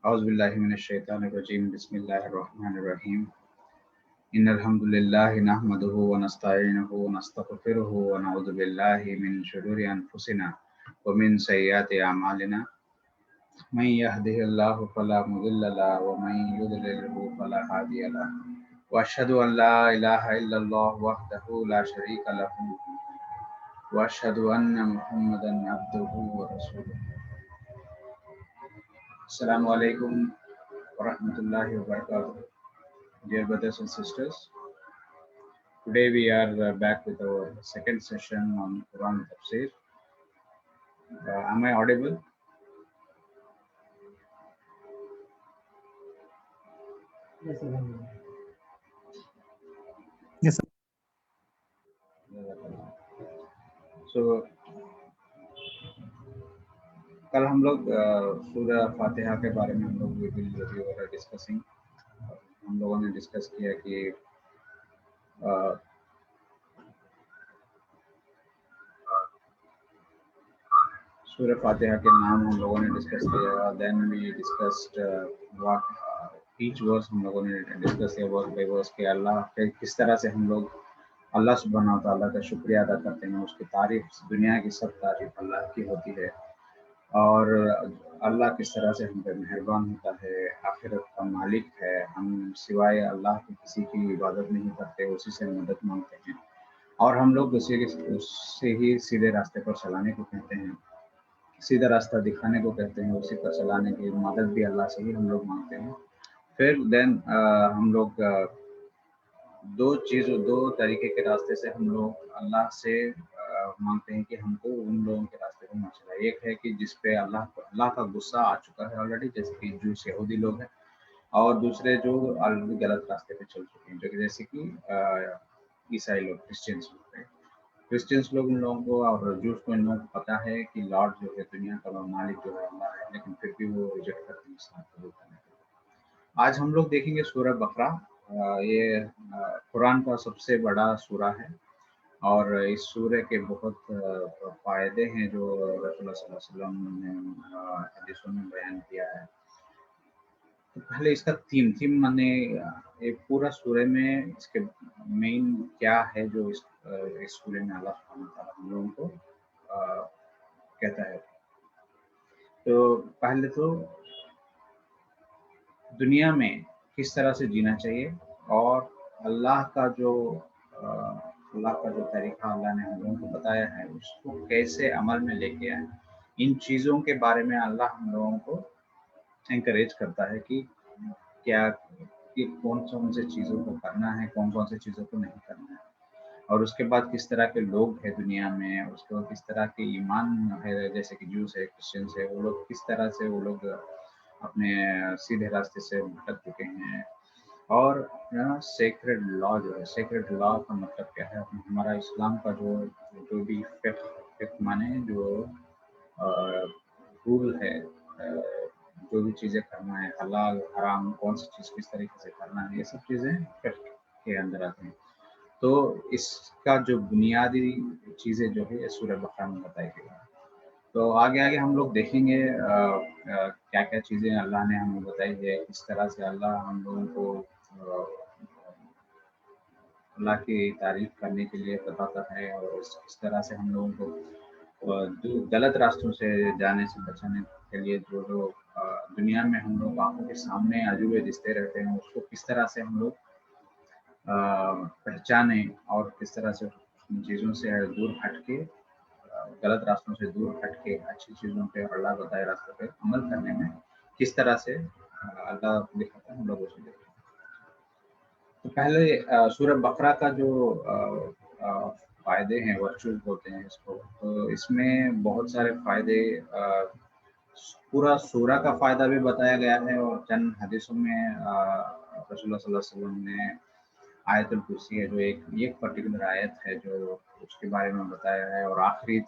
اعوذ باللہ من الشیطان الرجیم بسم اللہ الرحمن الرحیم ان الحمد للہ نحمده ونستعینه ونستغفره ونعوذ باللہ من شرور انفسنا ومن سیئات اعمالنا من يهده الله فلا مضل له ومن يضلل فلا هادي له واشهد ان لا اله الا الله وحده لا شريك له واشهد ان محمدا عبده ورسوله. Assalamu alaikum wa rahmatullahi wa barakatuh. Dear brothers and sisters, today we are back with our second session on Quran Tafsir. Am I audible? Yes, sir. So, کل ہم لوگ سورہ فاتحہ کے بارے میں ہم لوگ ڈسکسنگ ہم لوگوں نے ڈسکس کیا کہ سورہ فاتحہ کے نام ہم لوگوں نے ڈسکس کیا. دین وی ڈسکسڈ واٹ ایچ ورس ہم لوگوں نے ڈسکس کیا ورس بائی ورس کہ اللہ کے کس طرح سے ہم لوگ اللہ سبحانہ و تعالیٰ کا شکریہ ادا کرتے ہیں. اس کی تعریف دنیا کی سب تعریف اللہ کی ہوتی ہے اور اللہ کس طرح سے ہم پہ مہربان ہوتا ہے, آخرت کا مالک ہے. ہم سوائے اللہ کے کسی کی عبادت نہیں کرتے, اسی سے مدد مانگتے ہیں اور ہم لوگ اس سے ہی سیدھے راستے پر چلانے کو کہتے ہیں, سیدھا راستہ دکھانے کو کہتے ہیں, اسی پر چلانے کی مدد بھی اللہ سے ہی ہم لوگ مانگتے ہیں. پھر دین ہم لوگ دو طریقے کے راستے سے ہم لوگ اللہ سے مانگتے ہیں کہ ہم کو ان لوگوں کے راستے پر نہ چلائے. ایک ہے کہ جس پہ اللہ کا غصہ آ چکا ہے آلریڈی, جیسے کہ جو یہودی لوگ ہیں, اور دوسرے جو آلریڈی غلط راستے پہ چل چکے ہیں, جو کہ جیسے کہ عیسائی لوگ, کرسچنس لوگ ان لوگوں کو اور جوس کو ان لوگوں کو پتہ ہے کہ لارڈ جو ہے دنیا کا مالک جو ہے اللہ ہے, لیکن پھر بھی وہ ریجیکٹ کرتے ہیں اسلام قبول کرنے کے. آج ہم لوگ دیکھیں گے سورہ بقرہ. یہ قرآن کا سب سے بڑا سورہ ہے اور اس سورہ کے بہت فائدے ہیں جو رسول اللہ صلی اللہ علیہ وسلم نے حدیثوں میں بیان کیا ہے. تو پہلے اس کا تھیم مانے ایک پورا سورہ میں اس کے مین کیا ہے جو اس سورہ میں اللہ سبحانہ وتعالیٰ ہم لوگوں کو کہتا ہے. تو پہلے تو دنیا میں کس طرح سے جینا چاہیے اور اللہ کا جو طریقہ اللہ نے ہم لوگوں کو بتایا ہے اس کو کیسے عمل میں لے کے آئے. ان چیزوں کے بارے میں اللہ ہم لوگوں کو انکریج کرتا ہے کہ کیا کہ کون سے چیزوں کو کرنا ہے, کون سے چیزوں کو نہیں کرنا ہے, اور اس کے بعد کس طرح کے لوگ ہیں دنیا میں, اس کے بعد کس طرح کے ایمان ہے, جیسے کہ جوس ہے, کرسچنس ہے, وہ لوگ کس طرح سے وہ لوگ اپنے سیدھے راستے سے بھٹک چکے ہیں. اور سیکرڈ لا جو ہے, سیکرڈ لا کا مطلب کیا ہے, ہمارا اسلام کا جو بھی فقہ مانے جو رول ہے, جو بھی چیزیں کرنا ہے, حلال حرام کون سی چیز کس طریقے سے کرنا ہے, یہ سب چیزیں فقہ کے اندر آتی ہیں. تو اس کا جو بنیادی چیزیں جو ہے سورہ بقرہ میں بتائی گئی ہیں. تو آگے ہم لوگ دیکھیں گے क्या क्या चीज़ें अल्लाह ने हमें बताई है, किस तरह से अल्लाह हम लोगों को अल्लाह की तारीफ करने के लिए बताता है, और किस तरह से हम लोगों को जो गलत रास्तों से जाने से बचाने के लिए जो लोग दुनिया में हम लोग आंखों के सामने अजूबे दिखते रहते हैं, उसको किस तरह से हम लोग पहचाने और किस तरह से उन चीज़ों से दूर हट के गलत रास्तों से दूर हट के अच्छी चीज़ों पे और अल्लाह बताए रास्तों पे अमल करने में किस तरह से अल्लाह दिखाता है हम लोग उसे देखते हैं। तो पहले सूरह बकरा का जो फ़ायदे हैं, वर्चुअल बोलते हैं इसको, तो इसमें बहुत सारे फ़ायदे पूरा सूरा का फ़ायदा भी बताया गया है, और चंद हदीसों में रसूलुल्लाह सल्लल्लाहु अलैहि वसल्लम ने आयतुल कुर्सी है जो एक पर्टिकुलर आयत है जो उसके बारे में बताया है, और आखिरी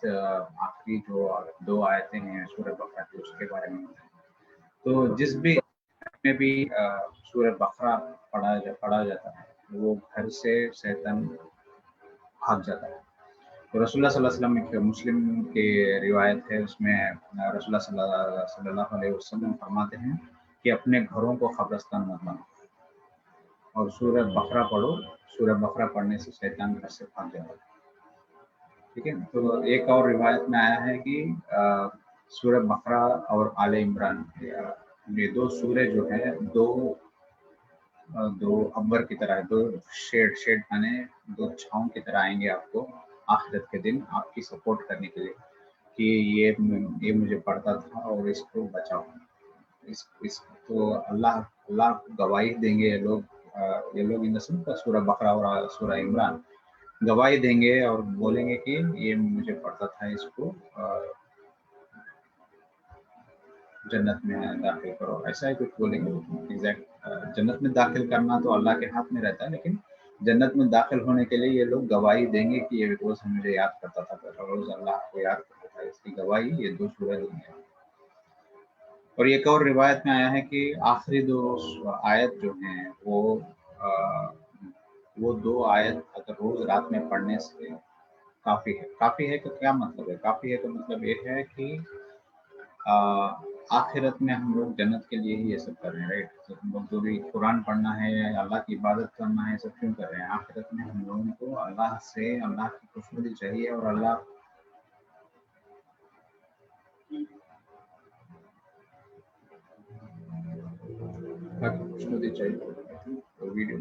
जो 2 आयतें हैं सूरह बकरा की उसके बारे में बताया। तो जिस भी में भी सूरह बकरा पढ़ा जाता है, वो घर से शैतान भाग जाता है। तो रसूलुल्लाह सल्लल्लाहु अलैहि वसल्लम की मुस्लिम की रिवायत है, उसमें रसूलुल्लाह सल्लल्लाहु अलैहि वसल्लम फरमाते हैं कि अपने घरों को कब्रिस्तान मत बनाओ और सूरह बकरा पढ़ो, सूरह बकरा पढ़ने से शैतान घर से भाग जाता है। ठीक है, तो एक और रिवायत में आया है कि सूरह बकरा और आले इमरान ये 2 सूरह जो है दो अंबर की तरह, 2 शेड माने 2 छाँव की तरह आएंगे आपको आखिरत के दिन आपकी सपोर्ट करने के लिए कि ये मुझे पढ़ता था और इसको बचाओ। इस तो अल्लाह गवाही देंगे ये लोग इन द सेंस सूरह बकरा और सूरह इमरान गवाही देंगे और बोलेंगे कि ये मुझे पढ़ता था, इसको जन्नत में दाखिल करो, ऐसा ही कुछ बोलेंगे। एग्जैक्ट जन्नत में दाखिल करना तो अल्लाह के हाथ में रहता है, लेकिन जन्नत में दाखिल होने के लिए ये लोग गवाही देंगे कि ये रोज़ मुझे याद करता था, रोज़ अल्लाह को याद करता था, इसकी गवाही ये 2 सूरह देंगे। और एक और रिवायत में आया है कि आखिरी 2 आयत जो हैं वो 2 आयत अगर रोज़ रात में पढ़ने से काफ़ी है। काफ़ी है का क्या मतलब है? काफ़ी है का मतलब ये है कि अ, आखिरत में हम लोग जन्नत के लिए ही ये सब कर रहे हैं, राइट? तो हम लोग जो भी कुरान पढ़ना है या अल्लाह की इबादत करना है, ये सब क्यों कर रहे हैं? आखिरत में हम लोगों को अल्लाह की खुशनुदी चाहिए, और अल्लाह की खुशनुदी चाहिए। तो वीडियो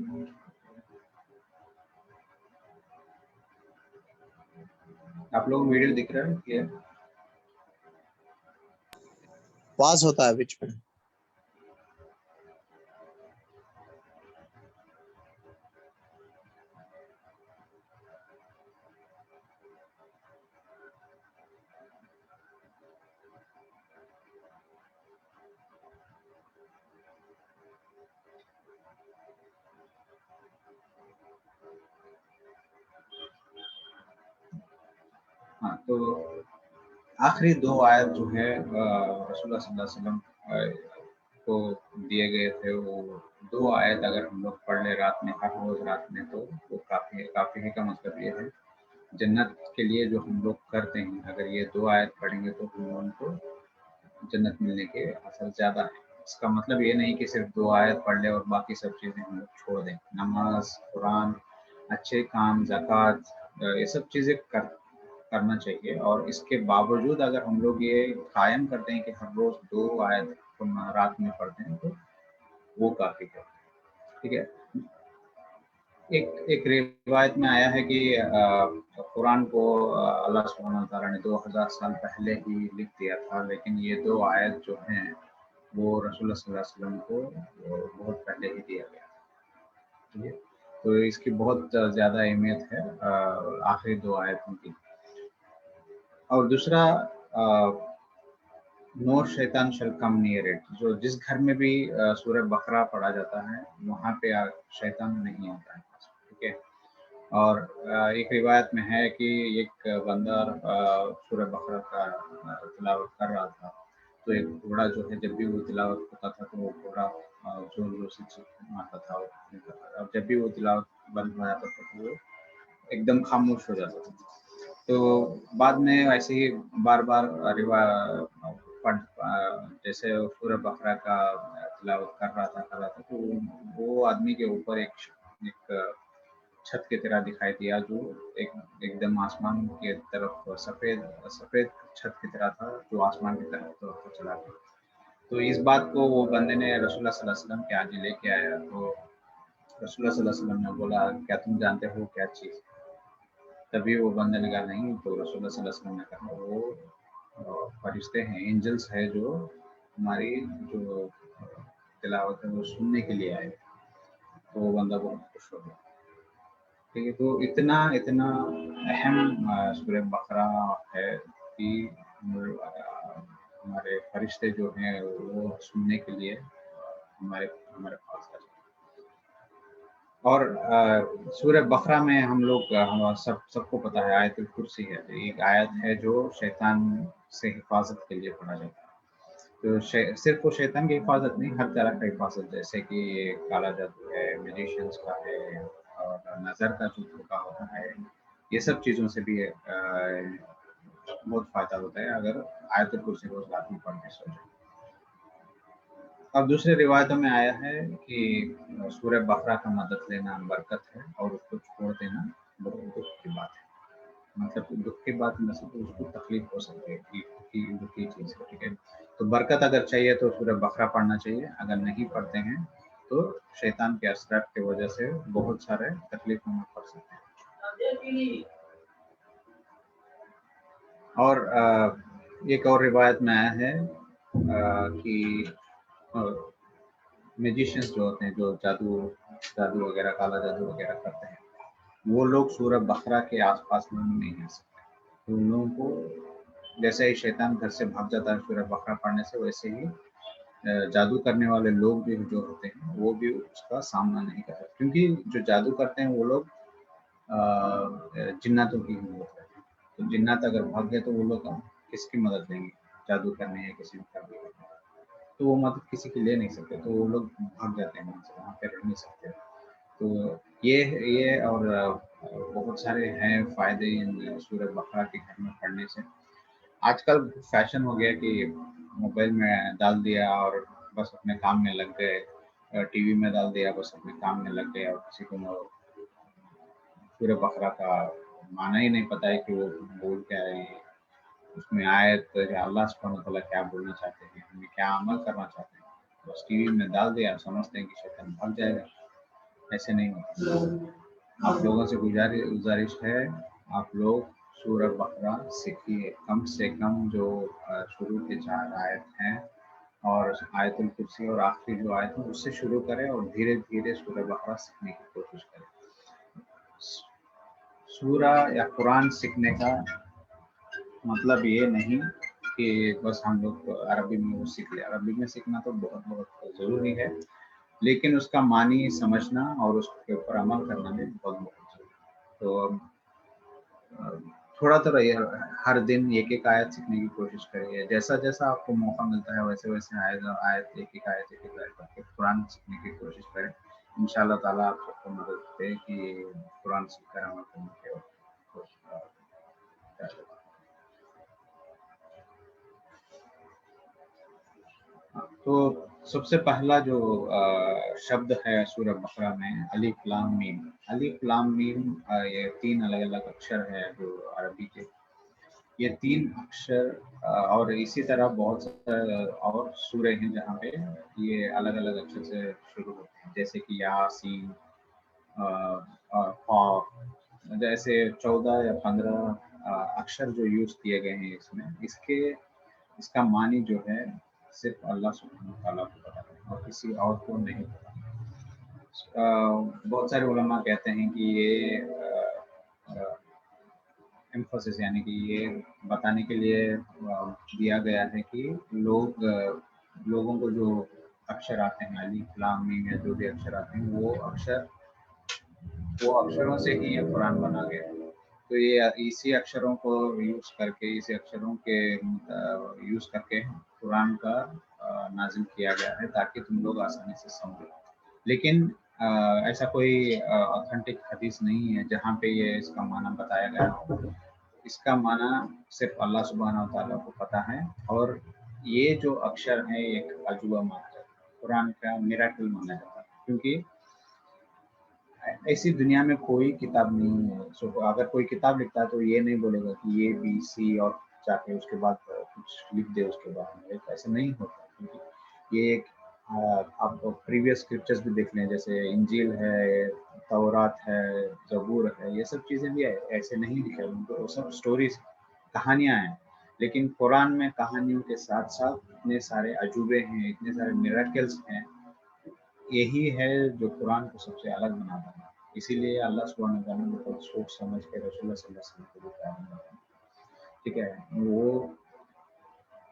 आप लोग वीडियो दिख रहा है क्लियर? पास होता है बीच में। हाँ, तो आखिरी 2 आयत जो है रसूलुल्लाह सल्लल्लाहु अलैहि वसल्लम को दिए गए थे, वो 2 आयत अगर हम लोग पढ़ ले रात में, हर रोज़ रात में, तो वो काफ़ी है। काफ़ी है का मतलब ये है जन्नत के लिए जो हम लोग करते हैं, अगर ये 2 आयत पढ़ेंगे तो हम लोगों को जन्नत मिलने के असर ज़्यादा है। इसका मतलब ये नहीं कि सिर्फ 2 आयत पढ़ ले और बाकी सब चीज़ें हम लोग छोड़ दें। नमाज, कुरान, अच्छे काम, ज़कात ये सब चीज़ें करना चाहिए, और इसके बावजूद अगर हम लोग ये कायम करते हैं कि हर रोज़ 2 आयत रात में पढ़ते हैं, तो वो काफ़ी है। ठीक है? एक रिवायत में आया है कि कुरान को अल्लाह सुब्हानहू व तआला ने 2000 साल पहले ही लिख दिया था, लेकिन ये 2 आयत जो हैं वो रसूलुल्लाह सल्लल्लाहु अलैहि वसल्लम को बहुत पहले ही दिया गया था। ठीक है? तो इसकी बहुत ज़्यादा अहमियत है आखिरी 2 आयतों की। और दूसरा नो शैतान शल कम नियर इट, जो जिस घर में भी सूरह बकरा पढ़ा जाता है वहाँ पे शैतान नहीं आता है। ठीक है? और एक रिवायत में है कि एक बंदा सूरह बकरा का तिलावत कर रहा था, तो एक घोड़ा जो है जब भी वो तिलावत होता था तो वो घोड़ा जोर जोर से मारता था, और जब भी वो तिलावत बंद हो जाता था तो वो एकदम खामोश हो जाता था। तो बाद में ऐसे ही बार बार जैसे सूरह बकरा का तिलावत कर रहा था तो वो आदमी के ऊपर एक छत की तरह दिखाई दिया जो एकदम आसमान की तरफ सफेद छत की तरह था जो आसमान की तरफ चला गया। तो इस बात को वो बंदे ने रसूलुल्लाह सल्लल्लाहु अलैहि वसल्लम के आगे लेके आया तो रसूलुल्लाह सल्लल्लाहु अलैहि वसल्लम ने बोला क्या तुम जानते हो क्या चीज़? तभी वो बंदे ने कहा नहीं, तो रसूलुल्लाह सल्लल्लाहु अलैहि वसल्लम ने कहा वो फरिश्ते हैं, एंजल्स है जो हमारी जो तिलावत है वो सुनने के लिए आए। तो वो बंदा बहुत खुश हो गया। ठीक है, तो इतना इतना अहम सूरह बकरा है कि हमारे फरिश्ते जो हैं वो सुनने के लिए हमारे हमारे पास आ जाते हैं। और सूरह बकरा में हम लोग हम सबको पता है आयतुल कुर्सी है, एक आयत है जो शैतान से हिफाजत के लिए पढ़ा जाता है। तो सिर्फ वो शैतान की हिफाजत नहीं, हर तरह का हिफाजत, जैसे कि काला जादू है, म्यूजिशियंस का है और नज़र का जो धोखा होता है, ये सब चीज़ों से भी बहुत फ़ायदा होता है अगर आयतुल कुर्सी रोज़ रात में पढ़ने से हो जाए। अब दूसरे रिवायतों में आया है कि सूरह बकरा का मदद लेना बरकत है और उसको छोड़ देना बहुत दुख की बात है। मतलब दुख की बात में से तो उसको तकलीफ हो सकती है कि दुखी चीज़ है, ठीक है। तो बरकत अगर चाहिए तो सूरह बकरा पढ़ना चाहिए, अगर नहीं पढ़ते हैं तो शैतान के असरात की वजह से बहुत सारे तकलीफों में पड़ सकते हैं। और एक और रिवायत में आया है कि म्यूजिशियंस जो होते हैं जो जादू वगैरह काला जादू वगैरह करते हैं, वो लोग सूरह बकरा के आसपास में नहीं आ सकते। तो उन लोगों को जैसे ही शैतान घर से भाग जाता है सूरह बकरा पढ़ने से, वैसे ही जादू करने वाले लोग भी जो होते हैं वो भी उसका सामना नहीं कर सकते, क्योंकि जो जादू करते हैं वो लोग जिन्नातों की मदद करते हैं। तो जिन्नात अगर भाग गए तो वो लोग किसकी मदद लेंगे? जादू करने या किसी भी करने की, तो वो मदद किसी की ले नहीं सकते, तो वो लोग भाग जाते हैं वहाँ से, वहाँ पे रह नहीं सकते। तो ये और बहुत सारे हैं फ़ायदे इन सूरह बकरा के घर में पढ़ने से। आजकल फैशन हो गया कि मोबाइल में डाल दिया और बस अपने काम में लग गए, टीवी में डाल दिया बस अपने काम में लग गए, और किसी को सूरह बकरा का माना ही नहीं पता है कि वो बोल क्या रहे हैं, उसमें आयत या अल्लाह सुब्हानहू व तआला क्या बोलना चाहते हैं, हमें क्या अमल करना चाहते हैं, बस टीवी में डाल दिया, समझते हैं कि शैतान भाग जाएगा। ऐसे नहीं होता। आप लोगों से गुजारिश है, आप लोग सूरह बकरा सीखिए, कम से कम जो शुरू के 4 आयत हैं और आयतुल कुर्सी और आखिरी जो आयत है उससे शुरू करें और धीरे-धीरे सूरह बकरा सीखने की कोशिश करें। सूरह या कुरान सीखने का मतलब ये नहीं कि बस हम लोग अरबी में वो सीख लें। अरबी में सीखना तो बहुत ज़रूरी है, लेकिन उसका मानी समझना और उसके ऊपर अमल करना भी बहुत ज़रूरी है। तो थोड़ा हर दिन एक-एक आयत सीखने की कोशिश करिए। जैसा-जैसा आपको मौका मिलता है वैसे-वैसे आयत एक-एक आयत करके कुरान सीखने की कोशिश करें। इंशाअल्लाह ताला आप सबको मदद दे कि कुरान सीखकर अमल करने की कोशिश। तो सबसे पहला जो शब्द है सूरह बकरा में अलिफ लाम मीम। अलिफ लाम मीम ये 3 अलग-अलग अक्षर हैं जो अरबी के। ये 3 अक्षर और इसी तरह बहुत सारे और सूरह हैं जहाँ पे ये अलग-अलग अक्षर से शुरू होते हैं, जैसे कि यासीन और क़ाफ, जैसे 14 या 15 अक्षर जो यूज़ किए गए हैं इसमें, इसका मानी जो है सिर्फ अल्लाह सुब्हानहू व तआला को पता है और किसी और को नहीं पता। बहुत सारे उलमा कहते हैं कि ये एम्फोसिस यानी कि ये बताने के लिए दिया गया है कि लोगों को जो अक्षर आते हैं अलिफ लाम मीम या जो भी अक्षर आते हैं वो अक्षरों से ही ये कुरान बना गया है। तो ये इसी अक्षरों को यूज़ करके इसी अक्षरों के यूज़ करके कुरान का नाज़िल किया गया है ताकि तुम लोग आसानी से समझो। लेकिन ऐसा कोई ऑथेंटिक हदीस नहीं है जहाँ पे ये इसका माना बताया गया हो। इसका माना सिर्फ अल्लाह सुब्हानहू व तआला को पता है और ये जो अक्षर है एक अजूबा माना जाता है, कुरान का मिरेकल माना जाता है, क्योंकि ऐसी दुनिया में कोई किताब नहीं है। सो अगर कोई किताब लिखता है तो ये नहीं बोलेगा कि ये बी सी और जाके उसके बाद कुछ लिख दे उसके बाद में, ऐसा नहीं होता, क्योंकि ये एक आप प्रीवियस स्क्रिप्चर्स भी देख लें, जैसे इंजील है, तौरात है, जबूर है, ये सब चीज़ें भी ऐसे नहीं लिखे, उनको सब स्टोरीज कहानियाँ हैं। लेकिन कुरान में कहानियों के साथ साथ इतने सारे अजूबे हैं, इतने सारे मिरेकल्स हैं, यही है जो कुरान को सबसे अलग बनाता है। इसीलिए अल्लाह सुब्हानहू व तआला ने बहुत सोच समझ के रसूल सल्लल्लाहु अलैहि वसल्लम को बताया। ठीक है,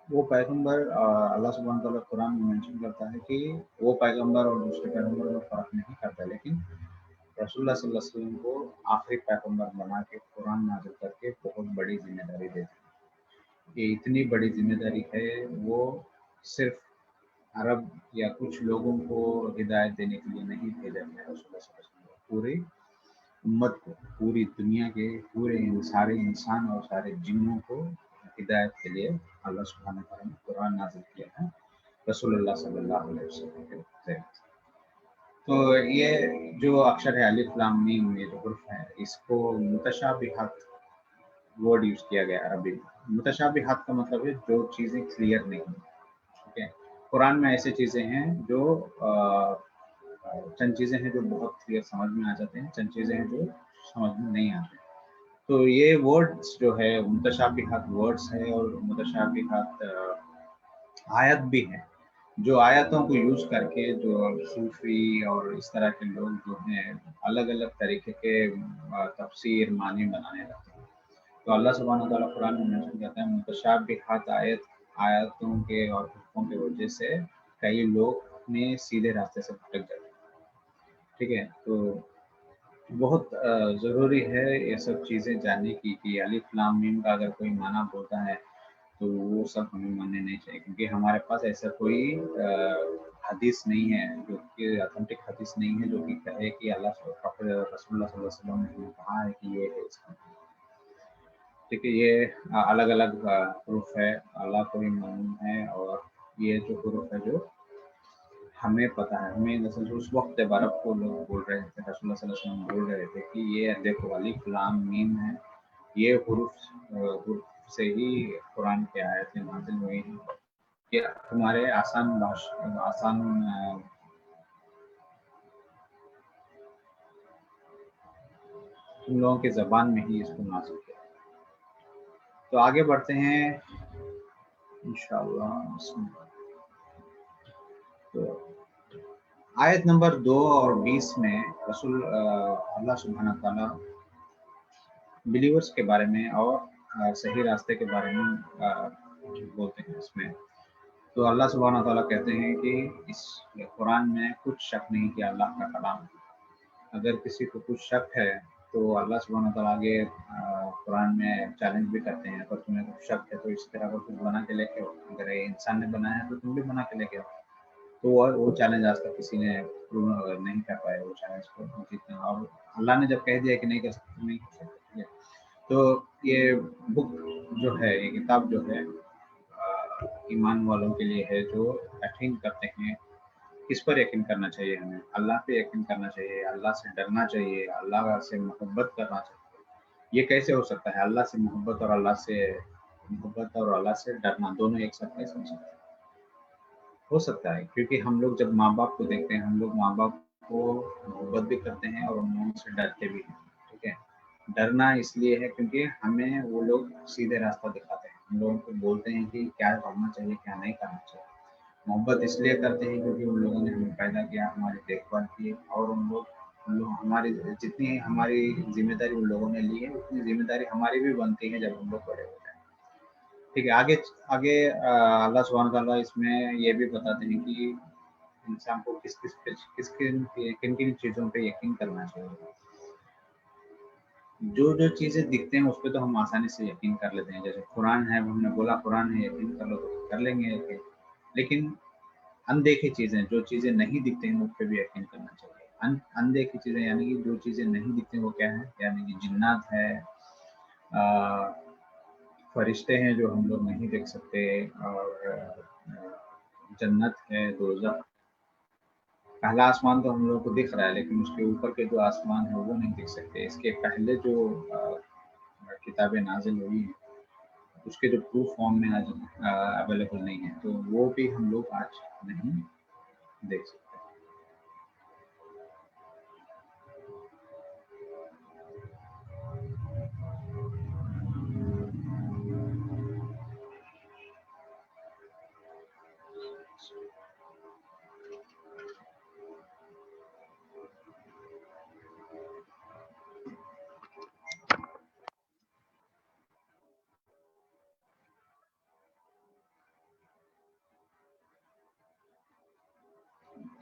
वो पैगंबर अल्लाह सुब्हानहू व तआला कुरान में मेंशन करता है कि वो पैगंबर और दूसरे पैगंबर में फर्क नहीं करता, लेकिन रसूल सल्लल्लाहु अलैहि वसल्लम को आखिरी पैगंबर बना के कुरान नाज़िल करके बहुत बड़ी जिम्मेदारी देते हैं। ये इतनी बड़ी जिम्मेदारी है, वो सिर्फ अरब या कुछ लोगों को हिदायत देने के लिए नहीं भेजा गया रसूलुल्लाह सल्लल्लाहु अलैहि वसल्लम, पूरी उम्मत को, पूरी दुनिया के पूरे सारे इंसान और सारे जिन्नों को हिदायत के लिए अल्लाह सुब्हानहू व तआला ने कुरान नाज़िल किया है रसूलुल्लाह सल्लल्लाहु अलैहि वसल्लम के ज़रिए। तो ये जो अक्षर है अलिफ लाम मीम, ये जो हुर्फ है, इसको मुतशाबिहात वर्ड यूज़ किया गया है अरबी में। मुतशाबिहात का मतलब है जो चीज़ें क्लियर नहीं हैं। ठीक है, कुरान में ऐसी चीज़ें हैं जो चंद चीज़ें हैं जो बहुत क्लियर समझ में आ जाते हैं, चंद चीज़ें हैं जो समझ में नहीं आते। तो ये वर्ड्स जो है मुतशाबिहात वर्ड्स है, और मुतशाबिहात आयत भी है, जो आयतों को यूज़ करके जो सूफी और इस तरह के लोग जो हैं अलग अलग तरीके के तफसीर मानी बनाने लगते हैं। तो अल्लाह सुब्हानहू व तआला कुरान में मेंशन करता है मुतशाबिहात आयतों के और हुक्मों की वजह से कई लोग अपने सीधे रास्ते से भटक जाते हैं। ठीक है, तो बहुत ज़रूरी है ये सब चीज़ें जानने की कि अलिफ लाम मीम का अगर कोई माना बोलता है तो वो सब हमें मानने नहीं चाहिए, क्योंकि हमारे पास ऐसा कोई हदीस नहीं है, जो कि ऑथेंटिक हदीस नहीं है जो कि कहे कि रसूलुल्लाह सल्लल्लाहु अलैहि वसल्लम ने कहा है कि ये है इसका। ठीक है, ये अलग-अलग प्रूफ है, अल्लाह को ही मालूम है, और ये जो प्रूफ है जो हमें पता है, हमें जैसे उस वक्त अरब को लोग बोल रहे थे, रसूलुल्लाह सल्लल्लाहु अलैहि वसल्लम बोल रहे थे कि ये देखो अलिफ लाम मीम है, ये हुरूफ से ही कुरान की आयतें नाज़िल हुई हैं। ये तुम्हारे आसान तुम लोगों की ज़बान में ही इसको नाज़िल किया। तो आगे बढ़ते हैं इंशाअल्लाह। तो आयत नंबर 2 और 20 में अल्लाह सुब्हानहू व तआला बिलीवर्स के बारे में और सही रास्ते के बारे में बोलते हैं इसमें। तो अल्लाह सुब्हानहू व तआला कहते हैं कि इस कुरान में कुछ शक नहीं कि अल्लाह का कलाम है। अगर किसी को कुछ शक है तो अल्लाह सुब्हानहू व तआला आगे कुरान में चैलेंज भी करते हैं, अगर तुम्हें कुछ शक है तो इस तरह का कुछ बना के लेके आओ, अगर ये इंसान ने बनाया है तो तुम भी बना के लेके आओ। तो वो चैलेंज आज तक किसी ने नहीं कर पाया वो चैलेंज को जितना, और अल्लाह ने जब कह दिया कि नहीं कर सकते तो नहीं कर सकते। ठीक है, तो ये बुक जो है, ये किताब जो है ईमान वालों के लिए है जो यकीन करते हैं। किस पर यकीन करना चाहिए हमें? अल्लाह पे यकीन करना चाहिए, अल्लाह से डरना चाहिए, अल्लाह से मोहब्बत करना चाहिए। ये कैसे हो सकता है? अल्लाह से मोहब्बत और अल्लाह से डरना दोनों एक साथ कैसे हो सकता है? हो सकता है क्योंकि हम लोग जब माँ-बाप को देखते हैं, हम लोग माँ-बाप को मोहब्बत भी करते हैं और उन लोगों से डरते भी हैं। ठीक है? डरना इसलिए है क्योंकि हमें वो लोग सीधे रास्ता दिखाते हैं। हम लोगों को बोलते हैं कि क्या करना चाहिए, क्या नहीं करना चाहिए। मोहब्बत इसलिए करते हैं क्योंकि उन लोगों ने हमें पैदा किया, हमारी देखभाल की, और उन लोग हमारी जितनी हमारी ज़िम्मेदारी उन लोगों ने ली है, उतनी ज़िम्मेदारी हमारी भी बनती है जब हम लोग बड़े होते हैं। ठीक है, आगे आगे अल्लाह सुब्हानहू व तआला इसमें ये भी बताते हैं कि इंसान को किन-किन चीज़ों पे यकीन करना चाहिए। जो चीज़ें दिखते हैं उस पे तो हम आसानी से यकीन कर लेते हैं, जैसे कुरान है, हमने बोला कुरान है यकीन कर लो तो कर लेंगे यकीन। लेकिन अनदेखी चीज़ें, जो चीज़ें नहीं दिखती हैं उस पे भी यकीन करना चाहिए। अनदेखी चीज़ें यानी कि जो चीज़ें नहीं दिखती वो क्या है? यानी कि जिन्नात है, अ, فرشتے ہیں جو ہم لوگ نہیں دیکھ سکتے، اور جنت ہے، دوزخ. پہلا آسمان تو ہم لوگ کو دکھ رہا ہے، لیکن اس کے اوپر کے جو آسمان ہے وہ نہیں دکھ سکتے. اس کے پہلے جو کتابیں نازل ہوئی ہیں اس کے جو پروف فارم میں آج اویلیبل نہیں ہے، تو وہ بھی ہم لوگ آج نہیں دیکھ سکتے.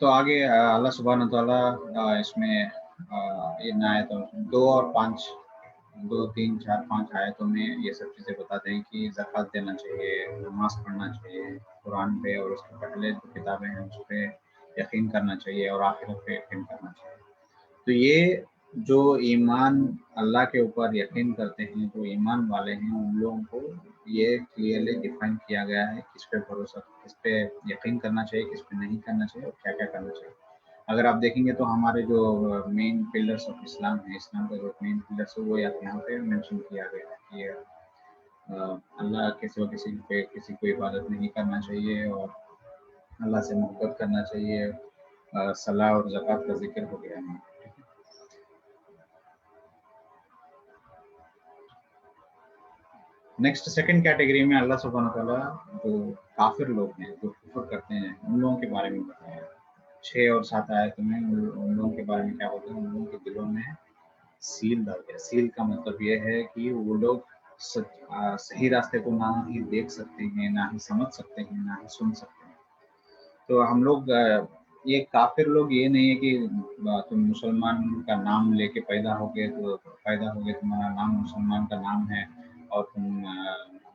تو آگے اللہ سبحانہ تعالیٰ اس میں ان آیتوں 2 اور 5 2 3 4 5 آیتوں میں یہ سب چیزیں بتاتے ہیں کہ زکوٰۃ دینا چاہیے، نماز پڑھنا چاہیے، قرآن پہ اور اس کے پہلے جو کتابیں ہیں اس پہ یقین کرنا چاہیے، اور آخرت پہ یقین کرنا چاہیے. تو یہ جو ایمان اللہ کے اوپر یقین کرتے ہیں، جو ایمان والے ہیں، ان لوگوں کو یہ کلیئرلی ڈیفائن کیا گیا ہے کس پہ بھروسہ، کس پہ یقین کرنا چاہیے، کس پہ نہیں کرنا چاہیے، اور کیا کیا کرنا چاہیے. اگر آپ دیکھیں گے تو ہمارے جو مین پلرس آف اسلام ہے، اسلام کا جو مین پلرس ہے وہ یہاں پہ مینشن کیا گیا ہے کہ اللہ کے سوا کسی پہ کسی کو عبادت نہیں کرنا چاہیے، اور اللہ سے محبت کرنا چاہیے. صلاح اور زکوٰۃ کا ذکر ہو گیا ہے. نیکسٹ سیکنڈ کیٹیگری میں اللہ سبحانہ تعالیٰ جو کافر لوگ ہیں، جو کفر کرتے ہیں، ان لوگوں کے بارے میں بتایا. 6 اور 7 آیت میں ان لوگوں کے بارے میں کیا ہوتا ہے، ان لوگوں کے دلوں میں سیل ڈال دیا. سیل کا مطلب یہ ہے کہ وہ لوگ صحیح راستے کو نہ ہی دیکھ سکتے ہیں، نہ ہی سمجھ سکتے ہیں، نہ ہی سن سکتے ہیں. تو ہم لوگ یہ کافر لوگ یہ نہیں ہے کہ تم مسلمان کا نام لے کے پیدا ہو گئے، تمہارا نام مسلمان کا نام ہے، اور تم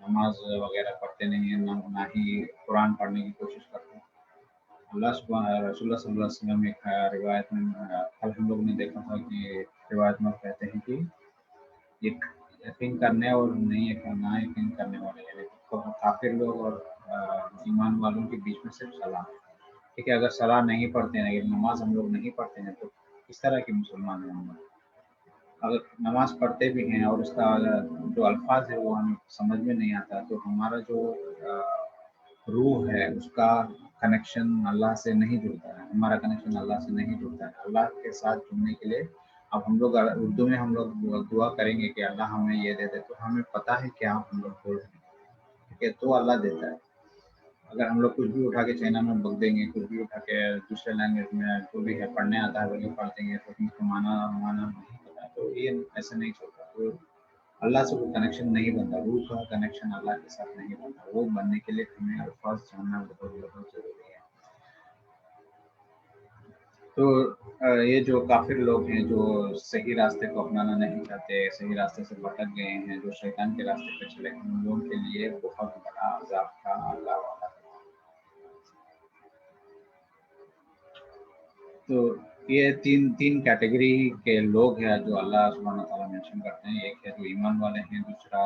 نماز وغیرہ پڑھتے نہیں ہیں، نہ ہی قرآن پڑھنے کی کوشش کرتے ہیں. رسول اللہ صلی اللہ علیہ وسلم ایک روایت میں کل ہم لوگ نے دیکھا تھا کہ روایت میں کہتے ہیں کہ یقین کرنے اور نہیں یقین کرنے والے، یعنی کافر لوگ اور ایمان والوں کے بیچ میں صرف صلاح. ٹھیک ہے، اگر صلاح نہیں پڑھتے ہیں، اگر نماز ہم لوگ نہیں پڑھتے ہیں، تو کس طرح کے مسلمان ہیں ہم لوگ؟ اگر نماز پڑھتے بھی ہیں اور اس کا جو الفاظ ہے وہ ہمیں سمجھ میں نہیں آتا، تو ہمارا جو روح ہے اس کا کنیکشن اللہ سے نہیں جڑتا ہے، ہمارا کنیکشن اللہ سے نہیں جڑتا ہے. اللہ کے ساتھ جڑنے کے لیے اب ہم لوگ اردو میں ہم لوگ دعا کریں گے کہ اللہ ہمیں یہ دے دے، تو ہمیں پتہ ہے کیا ہم لوگ بول رہے ہیں، ٹھیک ہے، تو اللہ دیتا ہے. اگر ہم لوگ کچھ بھی اٹھا کے چائنا میں بک دیں گے، کچھ بھی اٹھا کے دوسرے لینگویج میں جو بھی ہے پڑھنے آتا ہے وہی پڑھ دیں گے، تو اس کو مانا نہیں پتا، تو یہ ایسے نہیں چلتا. تو اللہ سے کوئی کنیکشن نہیں بنتا، روح کا کنیکشن اللہ کے ساتھ نہیں بنتا. وہ بننے کے لیے ہمیں الفاظ جاننا بہت ضروری ہے. تو یہ جو کافر لوگ ہیں جو صحیح راستے کو اپنانا نہیں چاہتے، صحیح راستے سے بھٹک گئے ہیں، جو شیطان کے راستے پہ چلے ہیں، ان لوگوں کے لیے بہت بڑا عذاب کا اللہ وعدہ ہے. تو یہ تین کیٹیگری کے لوگ ہیں جو اللہ سبحانہ تعالیٰ مینشن کرتے ہیں. ایک ہے جو ایمان والے ہیں، دوسرا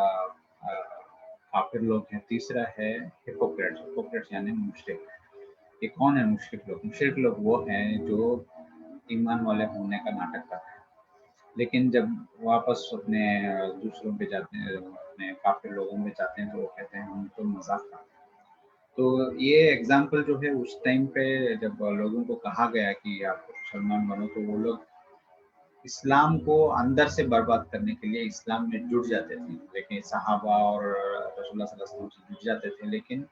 کافر لوگ ہیں، تیسرا ہے ہپوکریٹس یعنی مشرک. یہ کون ہے مشرک لوگ؟ مشرک لوگ وہ ہیں جو ایمان والے ہونے کا ناٹک کرتے ہیں، لیکن جب واپس اپنے دوسروں پہ جاتے ہیں، اپنے کافر لوگوں پہ جاتے ہیں، تو وہ کہتے ہیں ہم تو مذاق کرتے ہیں. تو یہ ایگزامپل جو ہے اس ٹائم پہ جب لوگوں کو کہا گیا کہ آپ مسلمان بنو، تو وہ لوگ اسلام کو اندر سے برباد کرنے کے لیے اسلام میں جڑ جاتے تھے، لیکن صحابہ اور رسول اللہ صلی اللہ علیہ وسلم سے جڑ جاتے تھے. لیکن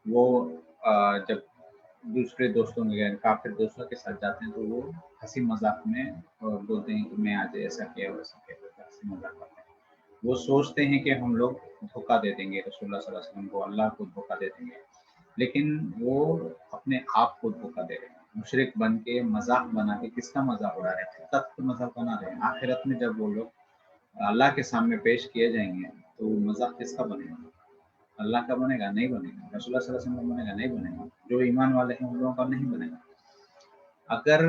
وہ جب دوسرے دوستوں کے کافر دوستوں کے ساتھ جاتے ہیں تو وہ ہنسی مذاق میں بولتے ہیں کہ میں آج ایسا کیا ویسا کیا، ہنسی مذاق کرتے ہیں. وہ سوچتے ہیں کہ ہم لوگ دھوکہ دے دیں گے رسول اللہ صلی اللہ علیہ وسلم کو، اللہ کو دھوکہ دے دیں گے، لیکن وہ اپنے آپ کو دھوکہ دے رہے ہیں. مشرک بن کے مذاق بنا کے کس کا مذاق اڑا رہے ہیں؟ تب تو مذاق بنا رہے ہیں. آخرت میں جب وہ لوگ اللہ کے سامنے پیش کیے جائیں گے تو مذاق کس کا بنے گا؟ اللہ کا بنے گا؟ نہیں بنے گا. رسول اللہ صلی اللہ علیہ وسلم کا بنے گا؟ نہیں بنے گا. جو ایمان والے ہیں ان لوگوں کا نہیں بنے گا. اگر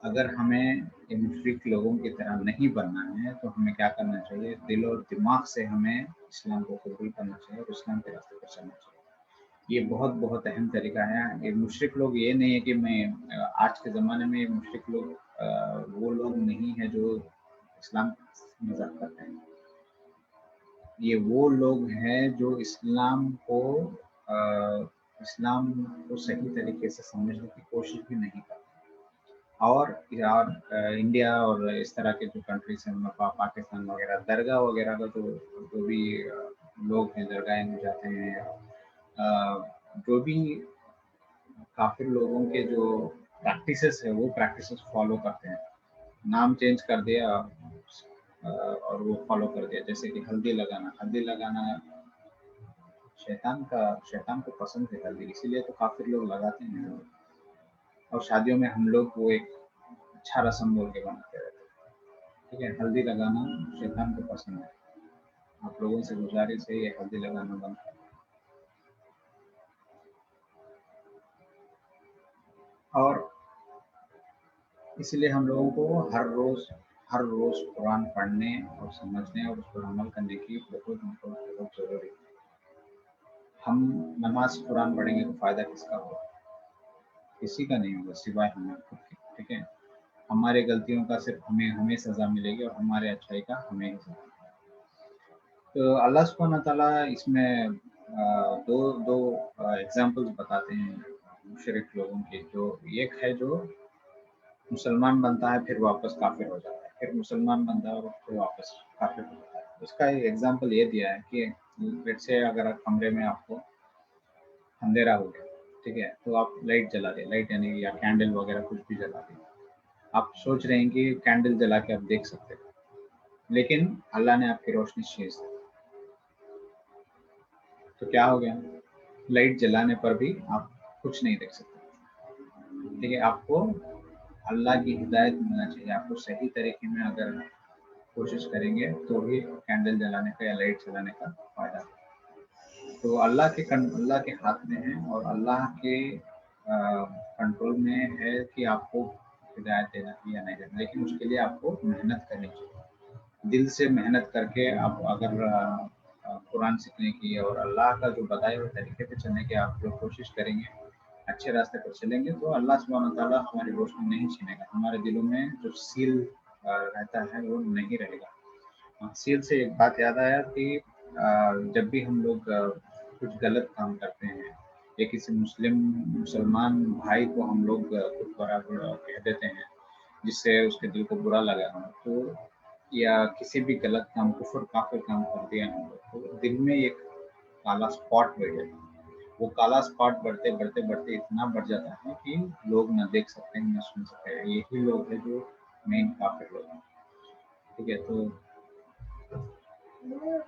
اگر ہمیں ان مشرک لوگوں کی طرح نہیں بننا ہے تو ہمیں کیا کرنا چاہیے؟ دل اور دماغ سے ہمیں اسلام کو قبول کرنا چاہیے اور اسلام کے راستے پر چلنا چاہیے. یہ بہت بہت اہم طریقہ ہے. یہ مشرک لوگ یہ نہیں ہے کہ میں آج کے زمانے میں مشرک لوگ وہ لوگ نہیں ہیں جو اسلام مذہب کرتے ہیں. یہ وہ لوگ ہیں جو اسلام کو صحیح طریقے سے سمجھنے کی کوشش بھی نہیں کرتے. اور انڈیا اور اس طرح کے جو کنٹریز ہیں پاکستان وغیرہ درگاہ وغیرہ کا جو بھی لوگ ہیں درگاہ میں جاتے ہیں، جو بھی کافر لوگوں کے جو پریکٹسز ہے وہ پریکٹسز فالو کرتے ہیں. نام چینج کر دیا اور وہ فالو کر دیا. جیسے کہ ہلدی لگانا شیطان کو پسند ہے ہلدی، اسی لیے تو کافر لوگ لگاتے ہیں. اور شادیوں میں ہم لوگ وہ ایک اچھا رسم بول کے بناتے رہتے ہیں. ٹھیک ہے، ہلدی لگانا شیطان کو پسند ہے. آپ لوگوں سے گزارش ہے یہ ہلدی لگانا بند کریں. اور اس لیے ہم لوگوں کو ہر روز قرآن پڑھنے اور سمجھنے اور اس پر عمل کرنے کی بہت ضروری ہے. ہم نماز قرآن پڑھیں گے تو فائدہ کس کا ہوگا؟ کسی کا نہیں ہوگا سوائے ہمیں خود کے. ٹھیک ہے، ہمارے غلطیوں کا صرف ہمیں سزا ملے گی اور ہمارے اچھائی کا ہمیں ہی سزا. تو اللہ سبحانہ تعالیٰ اس میں دو ایگزامپلس بتاتے ہیں مشرک لوگوں کے. جو ایک ہے جو مسلمان بنتا ہے پھر واپس کافر ہو جاتا ہے، پھر مسلمان بنتا ہے اور پھر واپس کافر ہو جاتا ہے. اس کا ایک ایگزامپل یہ دیا ہے کہ جیسے اگر کمرے میں آپ کو اندھیرا ہو گیا، ٹھیک ہے، تو آپ لائٹ جلا دیں، لائٹ یعنی یا کینڈل وغیرہ کچھ بھی جلا دیں. آپ سوچ رہے ہیں کہ کینڈل جلا کے آپ دیکھ سکتے ہیں، لیکن اللہ نے آپ کی روشنی شیز دی. تو کیا ہو گیا؟ لائٹ جلانے پر بھی آپ کچھ نہیں دیکھ سکتے. ٹھیک ہے، آپ کو اللہ کی ہدایت ملنا چاہیے. آپ کو صحیح طریقے میں اگر کوشش کریں گے تو بھی کینڈل جلانے کا یا لائٹ جلانے کا فائدہ. تو اللہ کے ہاتھ میں ہے اور اللہ کے کنٹرول میں ہے کہ آپ کو ہدایت دینا یا نہیں دینا. لیکن اس کے لیے آپ کو محنت کرنی چاہیے. دل سے محنت کر کے آپ اگر قرآن سیکھنے کی اور اللہ کا جو بتائے ہوئے طریقے پہ چلنے کی آپ لوگ کوشش کریں گے، اچھے راستے پر چلیں گے، تو اللہ سبحانہ تعالیٰ ہماری روشنی نہیں چھینے گا. ہمارے دلوں میں جو سیل رہتا ہے وہ نہیں رہے گا. سیل سے ایک بات یاد آیا کہ جب بھی ہم لوگ کچھ غلط کام کرتے ہیں یا کسی مسلمان بھائی کو ہم لوگ کچھ برا کہہ دیتے ہیں جس سے اس کے دل کو برا لگا ہو، تو یا کسی بھی غلط کام کفر کافر کام کر دیا ہم لوگ، تو دل میں ایک کالا اسپاٹ بڑھ جاتا ہے. وہ کالا اسپاٹ بڑھتے اتنا بڑھ جاتا ہے کہ لوگ نہ دیکھ سکتے ہیں نہ سن سکتے ہیں. یہی لوگ ہیں جو مین کافر لوگ ہیں. ٹھیک ہے، تو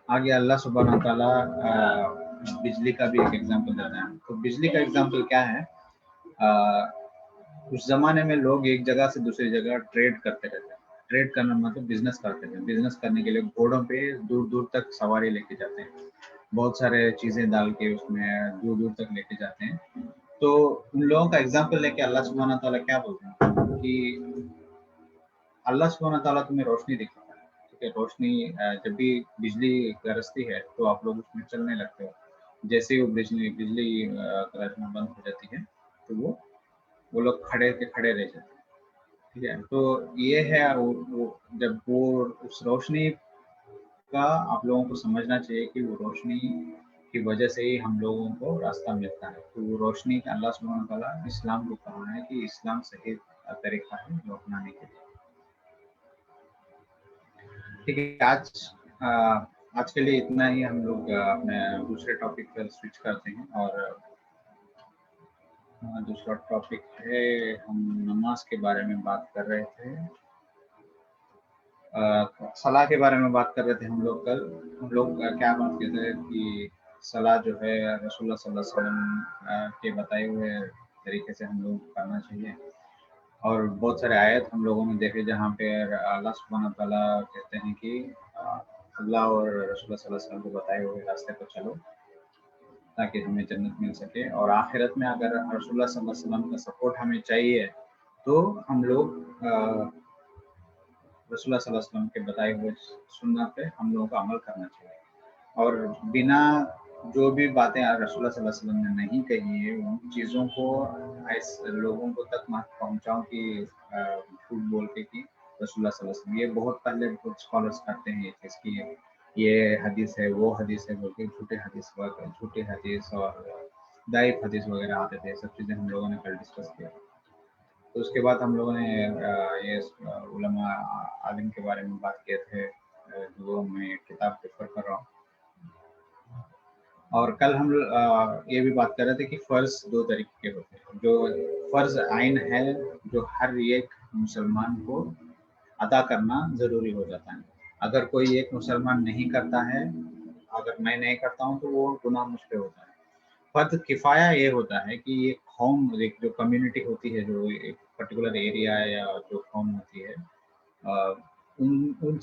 آگے اللہ سبحانہ تعالیٰ بجلی کا بھی ایک ایگزامپل دیتا ہے. تو بجلی کا ایگزامپل کیا ہے؟ اس زمانے میں لوگ ایک جگہ سے دوسری جگہ ٹریڈ کرتے رہتے ہیں. ٹریڈ کرنا مطلب بزنس کرتے ہیں. بزنس کرنے کے لیے گھوڑوں پہ دور دور تک سواری لے کے جاتے ہیں، بہت سارے چیزیں ڈال کے اس میں دور دور تک لے کے جاتے ہیں. تو ان لوگوں کا ایگزامپل لے کے اللہ سبحانہ تعالیٰ کیا بولتے ہیں کہ اللہ سبحانہ تعالیٰ تمہیں روشنی دکھاتا ہے. ٹھیک ہے، روشنی جب بھی بجلی گرجتی ہے تو آپ لوگ اس میں چلنے لگتے ہو. جیسے ہی وہ بجلی گرجنا بند ہو جاتی ہے تو وہ لوگ کھڑے رہ جاتے ہیں. ٹھیک ہے، تو یہ ہے جب وہ اس روشنی کا آپ لوگوں کو سمجھنا چاہیے کہ وہ روشنی کی وجہ سے ہی ہم لوگوں کو راستہ ملتا ہے. تو وہ روشنی اللہ سبحانہ تعالیٰ اسلام کو کہا ہے کہ اسلام صحیح طریقہ ہے جو اپنانے کے لیے. ٹھیک ہے، آج کے لیے اتنا ہی. ہم لوگ اپنے دوسرے ٹاپک پر سوئچ کرتے ہیں اور دوسرا ٹاپک ہے ہم نماز کے بارے میں بات کر رہے تھے. صلاح کے بارے میں بات کر رہے تھے ہم لوگ. کل ہم لوگ کیا بات کر رہے تھے کہ صلاح جو ہے رسول اللہ صلی اللہ علیہ وسلم کے بتائے ہوئے طریقے سے ہم لوگ کرنا چاہیے. اور بہت سارے آیت ہم لوگوں نے دیکھے جہاں پہ اللہ سبحانہ تعالیٰ کہتے ہیں کہ اللہ اور رسول اللہ صلی اللہ علیہ وسلم کو بتائے ہوئے راستے پر چلو تاکہ ہمیں جنت مل سکے. اور آخرت میں اگر رسول اللہ صلی اللہ علیہ وسلم کا سپورٹ ہمیں چاہیے تو ہم لوگ رسول اللہ صلی اللہ علیہ وسلم کے بتائے ہوئے سنت پہ ہم لوگوں کو عمل کرنا چاہیے، اور بنا جو بھی باتیں رسول اللہ صلی اللہ علیہ وسلم نے نہیں کہی ہے ان چیزوں کو ایسے لوگوں کو تک میں پہنچاؤں کہ جھوٹ بول کے کہ رسول اللہ صلی اللہ علیہ وسلم، یہ بہت پہلے کچھ اسکالرس کرتے ہیں یہ چیز کی یہ حدیث ہے وہ حدیث ہے بول کے جھوٹے حدیث اور ضعیف حدیث وغیرہ آتے تھے، سب چیزیں ہم لوگوں نے کل ڈسکس کیا۔ تو اس کے بعد ہم لوگوں نے یہ علماء عالم کے بارے میں بات کیے تھے جو میں کتاب ریفر کر رہا ہوں، اور کل ہم یہ بھی بات کر رہے تھے کہ فرض دو طریقے کے ہوتے ہیں، جو فرض عین ہے جو ہر ایک مسلمان کو ادا کرنا ضروری ہو جاتا ہے، اگر کوئی ایک مسلمان نہیں کرتا ہے، اگر میں نہیں کرتا ہوں تو وہ گناہ مجھ پہ ہوتا ہے۔ فرض کفایہ یہ ہوتا ہے کہ ایک قوم، ایک جو کمیونٹی ہوتی ہے، جو ایک پرٹیکولر ایریا یا جو قوم ہوتی ہے، ان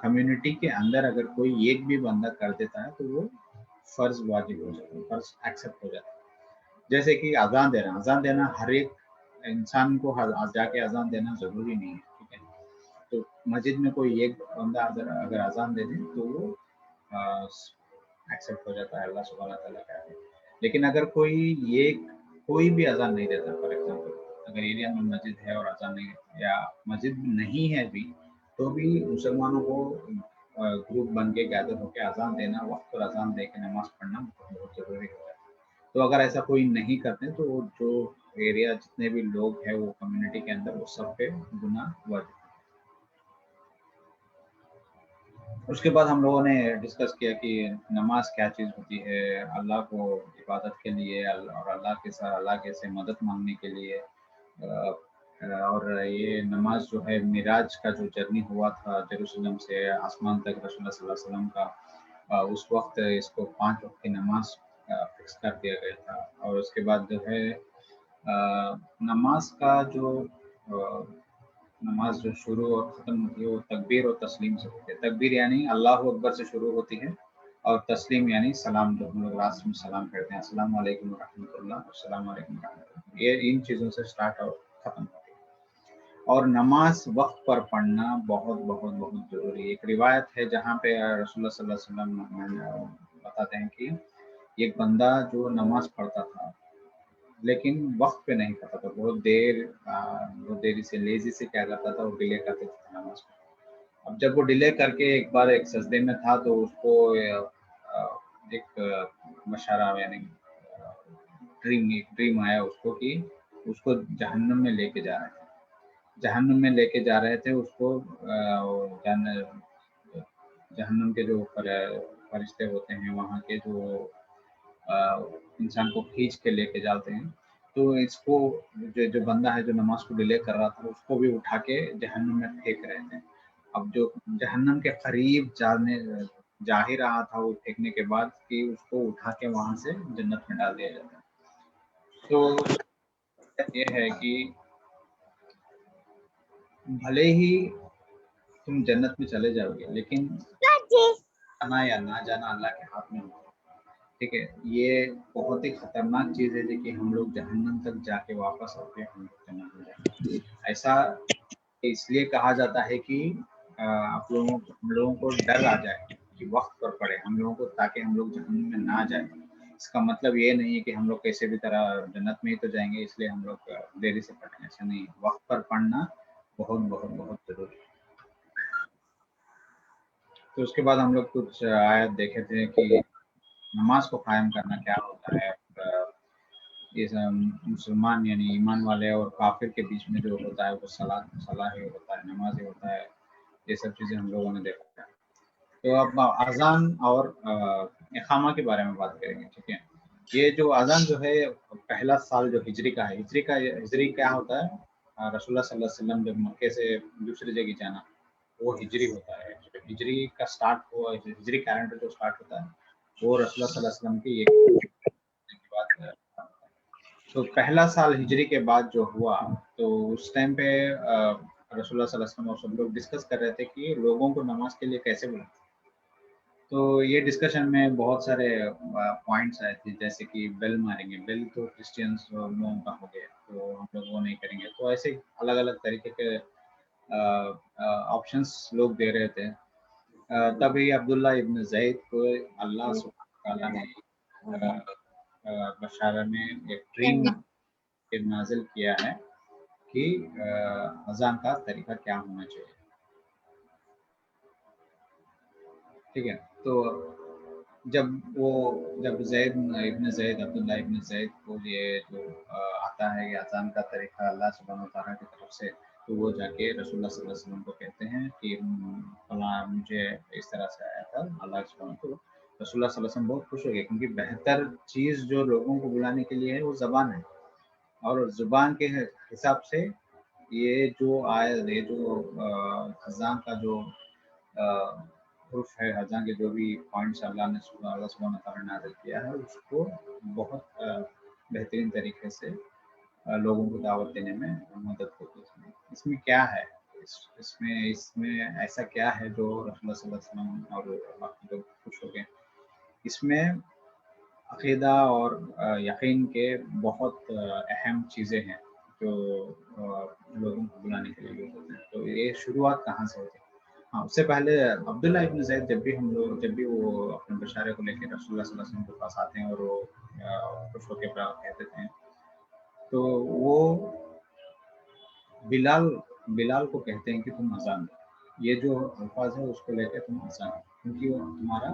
کمیونٹی کے اندر اگر کوئی ایک بھی بندہ کر دیتا ہے تو وہ فرض واجب ہو جاتا ہے، فرض ایکسیپٹ ہو جاتا ہے۔ جیسے کہ اذان دینا ہر ایک انسان کو جا کے اذان دینا ضروری نہیں ہے، ٹھیک ہے، تو مسجد میں کوئی ایک بندہ اگر اذان دے دے تو وہ ایکسیپٹ ہو جاتا ہے، اللہ سبحانہ تعالیٰ کا ہے۔ لیکن اگر کوئی بھی اذان نہیں دیتا، فار ایگزامپل اگر ایریا میں مسجد ہے اور اذان نہیں یا مسجد نہیں ہے بھی، تو بھی مسلمانوں کو گروپ بن کے گیدر ہو کے اذان دینا، وقت پر اذان دے کے نماز پڑھنا بہت ضروری ہوتا ہے۔ تو اگر ایسا کوئی نہیں کرتے تو وہ جو ایریا جتنے بھی لوگ ہیں وہ کمیونٹی کے اندر وہ سب پہ گناہ واجب۔ اس کے بعد ہم لوگوں نے ڈسکس کیا کہ نماز کیا چیز ہوتی ہے، اللہ کو عبادت کے لیے اور اللہ کے ساتھ اللہ کے سے مدد مانگنے کے لیے، اور یہ نماز جو ہے معراج کا جو جرنی ہوا تھا یروشلم سے آسمان تک رسول اللہ صلی اللہ علیہ وسلم کا، اس وقت اس کو 5 وقت کی نماز فکس کر دیا گیا تھا۔ اور اس کے بعد جو ہے نماز کا جو نماز جو شروع اور ختم ہوتی ہے وہ تکبیر اور تسلیم سے ہوتی ہے۔ تکبیر یعنی اللہ اکبر سے شروع ہوتی ہے، اور تسلیم یعنی سلام، جو ہم لوگ راستے میں سلام کہتے ہیں، السلام علیکم ورحمۃ اللہ، السلام علیکم ورحمۃ اللہ، یہ ان چیزوں سے سٹارٹ اور ختم ہوتی ہے۔ اور نماز وقت پر پڑھنا بہت بہت بہت ضروری ہے۔ ایک روایت ہے جہاں پہ رسول اللہ صلی اللہ علیہ وسلم بتاتے ہیں کہ ایک بندہ جو نماز پڑھتا تھا لیکن وقت پہ نہیں پڑھتا تھا، بہت دیر سے لیزی سے کیا کرتا تھا، وہ ڈیلے کرتے تھے نماز کو۔ اب جب وہ ڈیلے کر کے ایک بار ایک سجدے میں تھا تو اس کو ایک مشورہ یعنی ڈریم آیا اس کو کہ اس کو جہنم میں لے کے جا رہے تھے، جہنم میں لے کے جا رہے تھے اس کو، جہنم کے جو فرشتے ہوتے ہیں وہاں کے جو انسان کو کھینچ کے لے کے جاتے ہیں، تو اس کو جو بندہ ہے جو نماز کو ڈیلے کر رہا تھا اس کو بھی اٹھا کے جہنم میں پھینک رہے تھے۔ اب جو جہنم کے قریب جا ہی رہا تھا وہ پھینکنے کے بعد کہ اس کو اٹھا کے وہاں سے جنت میں ڈال دیا جاتا ہے۔ تو یہ ہے کہ بھلے ہی تم جنت میں چلے جاؤ گے لیکن آنا یا نہ جانا اللہ کے ہاتھ میں ہوگا، ٹھیک ہے۔ یہ بہت ہی خطرناک چیز ہے کہ ہم لوگ جہنم تک جا کے واپس آ کے ہم لوگ جنت میں جائیں۔ ایسا اس لیے کہا جاتا ہے کہ ہم لوگوں کو ڈر آ جائے کہ وقت پر پڑے ہم لوگوں کو، تاکہ ہم لوگ جہنم میں نہ جائیں۔ اس کا مطلب یہ نہیں ہے کہ ہم لوگ کیسے بھی طرح جنت میں ہی تو جائیں گے اس لیے ہم لوگ دیری سے پڑھیں، ایسا نہیں، وقت پر پڑھنا بہت بہت بہت ضروری ہے۔ تو اس کے بعد ہم لوگ کچھ آیت دیکھے تھے کہ نماز کو قائم کرنا کیا ہوتا ہے، مسلمان یعنی ایمان والے اور کافر کے بیچ میں جو ہوتا ہے وہ صلاح ہی ہوتا ہے، نماز ہی ہوتا ہے، یہ سب چیزیں ہم لوگوں نے دیکھا ہے۔ تو اب اذان اور اقامہ کے بارے میں بات کریں گے، ٹھیک ہے۔ یہ جو اذان جو ہے پہلا سال جو ہجری کا ہے، ہجری کیا ہوتا ہے، رسول اللہ صلی اللہ علیہ وسلم جب مکے سے دوسری جگہ جانا وہ ہجری ہوتا ہے۔ ہجری کا سٹارٹ ہوا، ہجری کیلنڈر جو سٹارٹ ہوتا ہے وہ رسول اللہ صلی اللہ علیہ وسلم کی ایک بات۔ تو پہلا سال ہجری کے بعد جو ہوا تو اس ٹائم پہ رسول اللہ صلی اللہ علیہ وسلم اور سب لوگ ڈسکس کر رہے تھے کہ لوگوں کو نماز کے لیے کیسے بلائیں۔ تو یہ ڈسکشن میں بہت سارے پوائنٹس آئے تھے، جیسے کہ بیل ماریں گے، بیل تو کرسچینس لوگوں کا ہو گیا، تو ہم لوگ وہ نہیں کریں گے. تو ایسے الگ الگ طریقے کے آپشنس لوگ دے رہے تھے. تبھی عبداللہ ابن زید کو اللہ سبحانہ تعالیٰ نے بشارہ میں ایک ڈریم نازل کیا ہے کہ اذان کا طریقہ کیا ہونا چاہیے. ٹھیک ہے. تو جب زید ابن زید عبداللہ ابن زید کو یہ جو آتا ہے یہ اذان کا طریقہ اللہ سبحانہ تعالیٰ کی طرف سے, تو وہ جا کے رسول اللہ صلی اللہ علیہ وسلم کو کہتے ہیں کہ فلاں مجھے اس طرح سے آیا تھا اللہ سبحانہ. تو رسول اللہ صلی اللہ علیہ وسلم بہت خوش ہو گئے, کیونکہ بہتر چیز جو لوگوں کو بلانے کے لیے ہے وہ زبان ہے, اور زبان کے حساب سے یہ جو اذان کا جو حروف ہے, اذان کے جو بھی پوائنٹس اللہ سبحانہ تعالیٰ نے نازل کیا ہے, اس کو بہت بہترین طریقے سے لوگوں کو دعوت دینے میں مدد ہوتی ہے. اس میں کیا ہے, اس میں ایسا کیا ہے جو رسول اللہ صلی اللہ علیہ وسلم اور باقی لوگ خوش ہو گئے. اس میں عقیدہ اور یقین کے بہت اہم چیزیں ہیں جو لوگوں کو بلانے کے لیے یوز ہوتے ہیں. تو یہ شروعات کہاں سے ہوتی ہے؟ ہاں, اس سے پہلے عبداللہ ابن زید جب بھی وہ اپنے بشارے کو لے کے رسول اللہ صلی اللہ علیہ وسلم کے پاس آتے ہیں اور وہ خوش ہو کے کہتے ہیں, تو وہ بلال کو کہتے ہیں کہ تم اذان دو. یہ جو الفاظ ہے اس کو لے کے تم اذان دو, کیونکہ تمہارا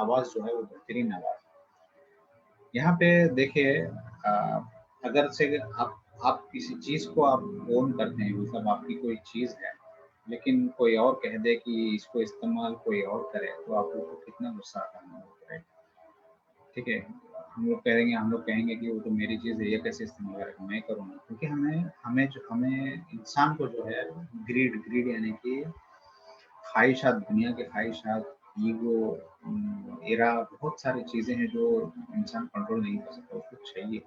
آواز جو ہے وہ بہترین آواز ہے. یہاں پہ دیکھیے, اگر سے آپ کسی چیز کو آپ اون کرتے ہیں, مطلب آپ کی کوئی چیز ہے لیکن کوئی اور کہہ دے کہ اس کو استعمال کوئی اور کرے, تو آپ کو کتنا غصہ کرنا ہوگا. ٹھیک ہے, ہم لوگ کہیں گے کہ وہ تو میری چیز ہے, یہ کیسے استعمال کرے گا, میں کروں گا. کیونکہ ہمیں انسان کو جو ہے گریڈ یعنی کہ خواہشات, دنیا کے خواہشات, ایگو, ایرا, بہت ساری چیزیں ہیں جو انسان کنٹرول نہیں کر سکتا. اس کو چاہیے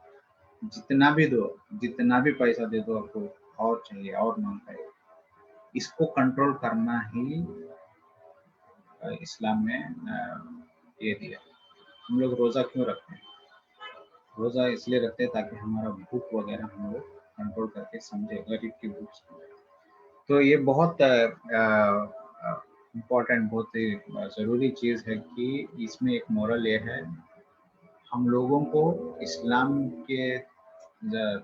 جتنا بھی پیسہ دے دو, آپ کو اور چاہیے اور مانگتا ہے. اس کو کنٹرول کرنا ہی اسلام میں یہ دیا. ہم لوگ روزہ کیوں رکھتے ہیں؟ روزہ اس لیے رکھتے ہیں تاکہ ہمارا بھوک وغیرہ ہم لوگ کنٹرول کر کے سمجھے, غریب کی بھوک سمجھے. تو یہ بہت امپورٹنٹ, بہت ہی ضروری چیز ہے کہ اس میں ایک مورل یہ ہے, ہم لوگوں کو اسلام کے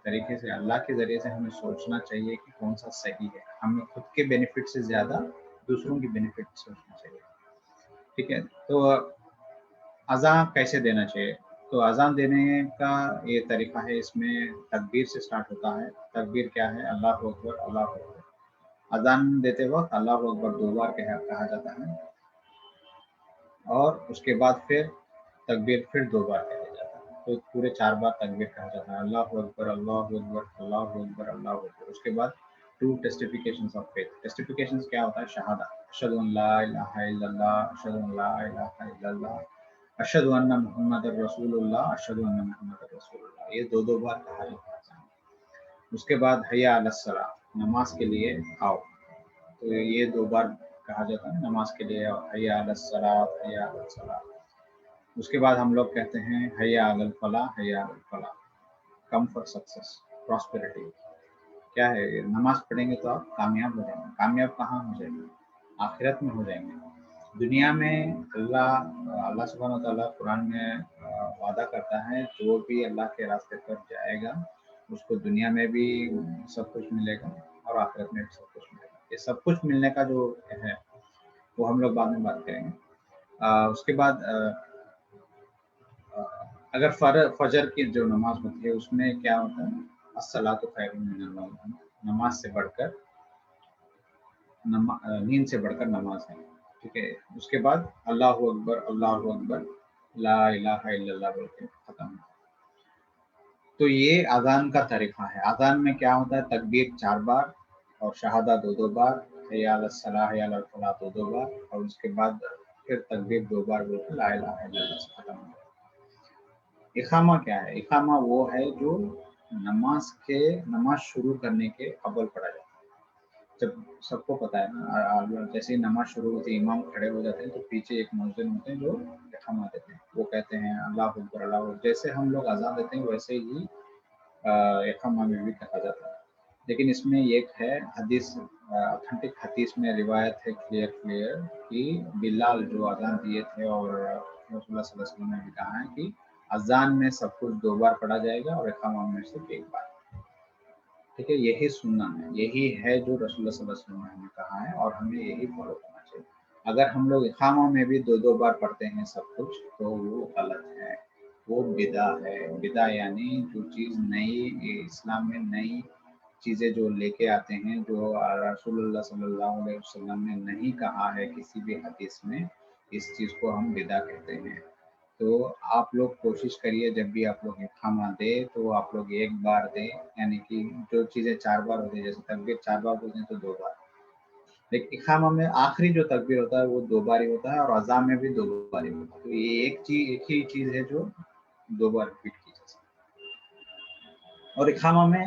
طریقے سے, اللہ کے ذریعے سے ہمیں سوچنا چاہیے کہ کون سا صحیح ہے. ہمیں خود کے بینیفٹ سے زیادہ دوسروں کی بینیفٹ سوچنا چاہیے. ٹھیک ہے. تو اذان کیسے دینا چاہیے؟ تو اذان دینے کا یہ طریقہ ہے, اس میں تکبیر سے سٹارٹ ہوتا ہے. تکبیر کیا ہے؟ اللہ اکبر, اللہ اکبر. اذان دیتے وقت اللہ اکبر 2 بار کہا جاتا ہے, اور اس کے بعد پھر تکبیر پھر 2 بار کہا جاتا ہے. تو پورے 4 بار تکبیر کہا جاتا ہے, اللہ اکبر, اللہ اکبر, اللہ اکبر, اللہ اکبر. اس کے بعد 2 ٹیسٹیفیکیشنز آف فیتھ. ٹیسٹیفیکیشنز کیا ہوتا ہے؟ شہادہ, اشہد ان لا الہ الا اللہ, اشہد ان لا الہ الا اللہ, اشہد ان محمد رسول اللہ, اشہد ان محمد رسول اللہ. یہ 2 بار کہا جاتا ہے. اس کے بعد حی علی الصلاۃ, نماز کے لیے آؤ. تو یہ 2 بار کہا جاتا ہے نماز کے لیے, حی علی الصلاۃ, حی علی الصلاۃ. اس کے بعد ہم لوگ کہتے ہیں حی علی الفلاح, حی علی الفلاح, کم فار سکسیس, پراسپیرٹی. کیا ہے؟ نماز پڑھیں گے تو آپ کامیاب ہو جائیں گے. کامیاب کہاں ہو جائیں گے؟ آخرت میں ہو جائیں گے. دنیا میں اللہ سبحانہ تعالیٰ قرآن میں وعدہ کرتا ہے, جو بھی اللہ کے راستے پر جائے گا اس کو دنیا میں بھی سب کچھ ملے گا اور آخرت میں بھی سب کچھ ملے گا. یہ سب کچھ ملنے کا جو ہے وہ ہم لوگ بعد میں بات کریں گے. اس کے بعد اگر فجر کی جو نماز ہوتی ہے اس میں کیا ہوتا ہے؟ الصلاۃ خیر من النوم, نماز سے بڑھ کر نیند سے بڑھ کر نماز ہے. ٹھیک ہے. اس کے بعد اللہ اکبر, اللہ اکبر, لا الہ الا اللہ بول کے ختم. تو یہ اذان کا طریقہ ہے. اذان میں کیا ہوتا ہے؟ تکبیر 4 بار اور شہادہ 2 بار, حی علی الصلاۃ, حی علی الفلاح 2 بار, اور اس کے بعد پھر تکبیر 2 بار بول کے لا الہ الا اللہ سے ختم. اقامہ کیا ہے؟ اقامہ وہ ہے جو نماز شروع کرنے کے قبل پڑھا جاتا ہے. جب سب کو پتا ہے نا, جیسے نماز شروع ہوتی ہے امام کھڑے ہو جاتے ہیں تو پیچھے ایک مؤذن ہوتے ہیں جو اقامہ دیتے ہیں. وہ کہتے ہیں اللہ اکبر, اللہ اکبر. جیسے ہم لوگ اذان دیتے ہیں ویسے ہی इक़ामा में भी कहा जाता है। लेकिन इसमें एक है हदीस, ऑथेंटिक हदीस में रिवायत है क्लियर कि बिलाल जो अजान दिए थे और रसूलुल्लाह सल्लल्लाहु अलैहि वसल्लम ने भी कहा है कि अजान में सब कुछ 2 बार पढ़ा जाएगा और इक़ामा में सिर्फ 1 बार। ठीक है, यही सुन्ना है, यही है जो रसूलुल्लाह सल्लल्लाहु अलैहि वसल्लम ने कहा है और हमें यही फॉलो करना चाहिए। अगर हम लोग इक़ामा में भी 2-2 बार पढ़ते हैं सब कुछ, तो वो गलत है, वो बिदा है। बिदा यानी जो चीज़ नई, इस्लाम में नई चीज़ें जो लेके आते हैं, जो रसूलुल्लाह सल्लल्लाहु अलैहि वसल्लम ने नहीं कहा है किसी भी हदीस में, इस चीज़ को हम बिदा कहते हैं। तो आप लोग कोशिश करिए जब भी आप लोग इक़ामा दें तो आप लोग 1 बार दें, यानी कि जो चीज़ें 4 बार होती है, जैसे तकबीर 4 बार बोलते हैं तो 2 बार। लेकिन इक़ामा में आखिरी जो तकबीर होता है वो 2 बार ही होता है और अज़ान में भी 2 बार ही होता है। तो ये एक ही चीज़ है जो 2 बार रिपीट की जा सकती है। और इक़ामा में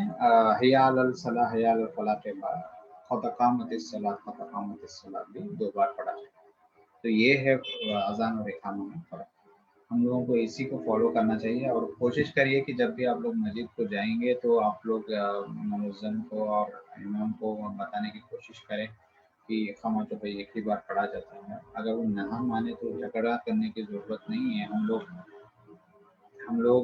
हय्या अलल सलाह हय्या अलल फलाह के बाद क़द क़ामतिस सलाह भी 2 बार पढ़ा जाए। तो ये है अज़ान और इक़ामा में फ़र्क। हम लोगों को इसी को फॉलो करना चाहिए और कोशिश करिए कि जब भी आप लोग मस्जिद को जाएंगे तो आप लोग मुअज़्ज़िन को और इमाम को बताने की कोशिश करें कि इक़ामा तो भाई एक ही बार पढ़ा जाता है। अगर वो ना माने तो झगड़ा करने की ज़रूरत नहीं है। हम लोग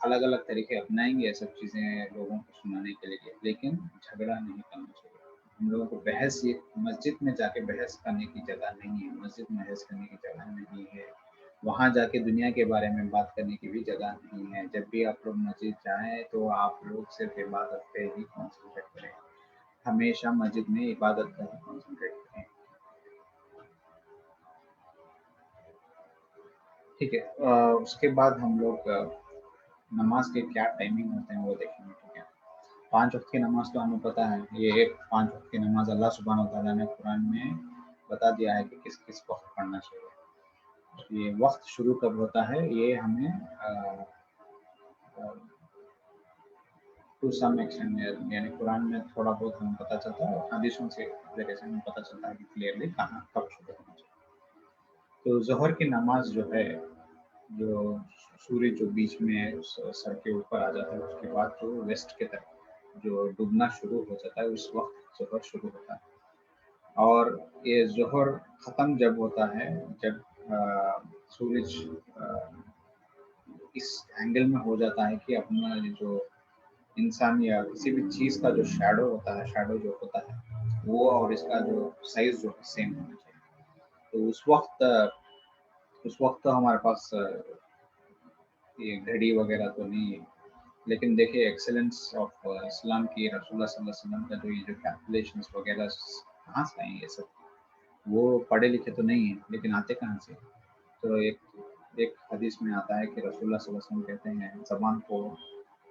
अलग-अलग तरीके अपनाएंगे सब चीज़ें लोगों को सुनाने के लिए, लेकिन झगड़ा नहीं करना चाहिए। हम लोगों को बहस, ये मस्जिद में जाके बहस करने की जगह नहीं है, मस्जिद में बहस करने की जगह नहीं है। वहाँ जाके दुनिया के बारे में बात करने की भी जगह नहीं है। जब भी आप लोग मस्जिद जाएँ तो आप लोग सिर्फ इबादत पे ही कॉन्संट्रेट करें। हमेशा मस्जिद में इबादत पर ही कॉन्संट्रेट करें। ठीक है, उसके बाद हम लोग नमाज के क्या टाइमिंग होते हैं वो देखेंगे। ठीक है, 5 वक्त की नमाज तो हमें पता है। ये 5 वक्त की नमाज अल्लाह सुब्हानहू व तआला ने कुरान में बता दिया है कि किस किस वक्त पढ़ना चाहिए। ये वक्त शुरू कब होता है ये हमें टू सम एक्सटेंट यानी कुरान में थोड़ा बहुत हमें पता चलता है और हदीसों से ज़रिए से हमें पता चलता है कि क्लियरली कहाँ कब शुरू होना चाहिए। तो ज़ोहर की नमाज जो है, जो सूरज जो बीच में सर के ऊपर आ जाता है, उसके बाद जो वेस्ट की तरफ जो डूबना शुरू हो जाता है, उस वक्त ज़ोहर शुरू होता है। और ये ज़ोहर ख़त्म जब होता है, जब सूरज इस एंगल में हो जाता है कि अपना जो इंसान या किसी भी चीज़ का जो शैडो होता है, शैडो जो होता है वो और इसका जो साइज़ जो है सेम होना चाहिए। तो उस वक्त तो हमारे पास ये घड़ी वगैरह तो नहीं है। लेकिन देखिए एक्सेलेंस ऑफ इस्लाम की, रसूलुल्लाह सल्लल्लाहु अलैहि वसल्लम का जो ये जो कैलकुलेशंस वगैरह कहाँ से आए ये सब? वो पढ़े लिखे तो नहीं है, लेकिन आते कहाँ से? तो एक हदीस में आता है कि रसूलुल्लाह सल्लल्लाहु अलैहि वसल्लम कहते हैं, ज़बान को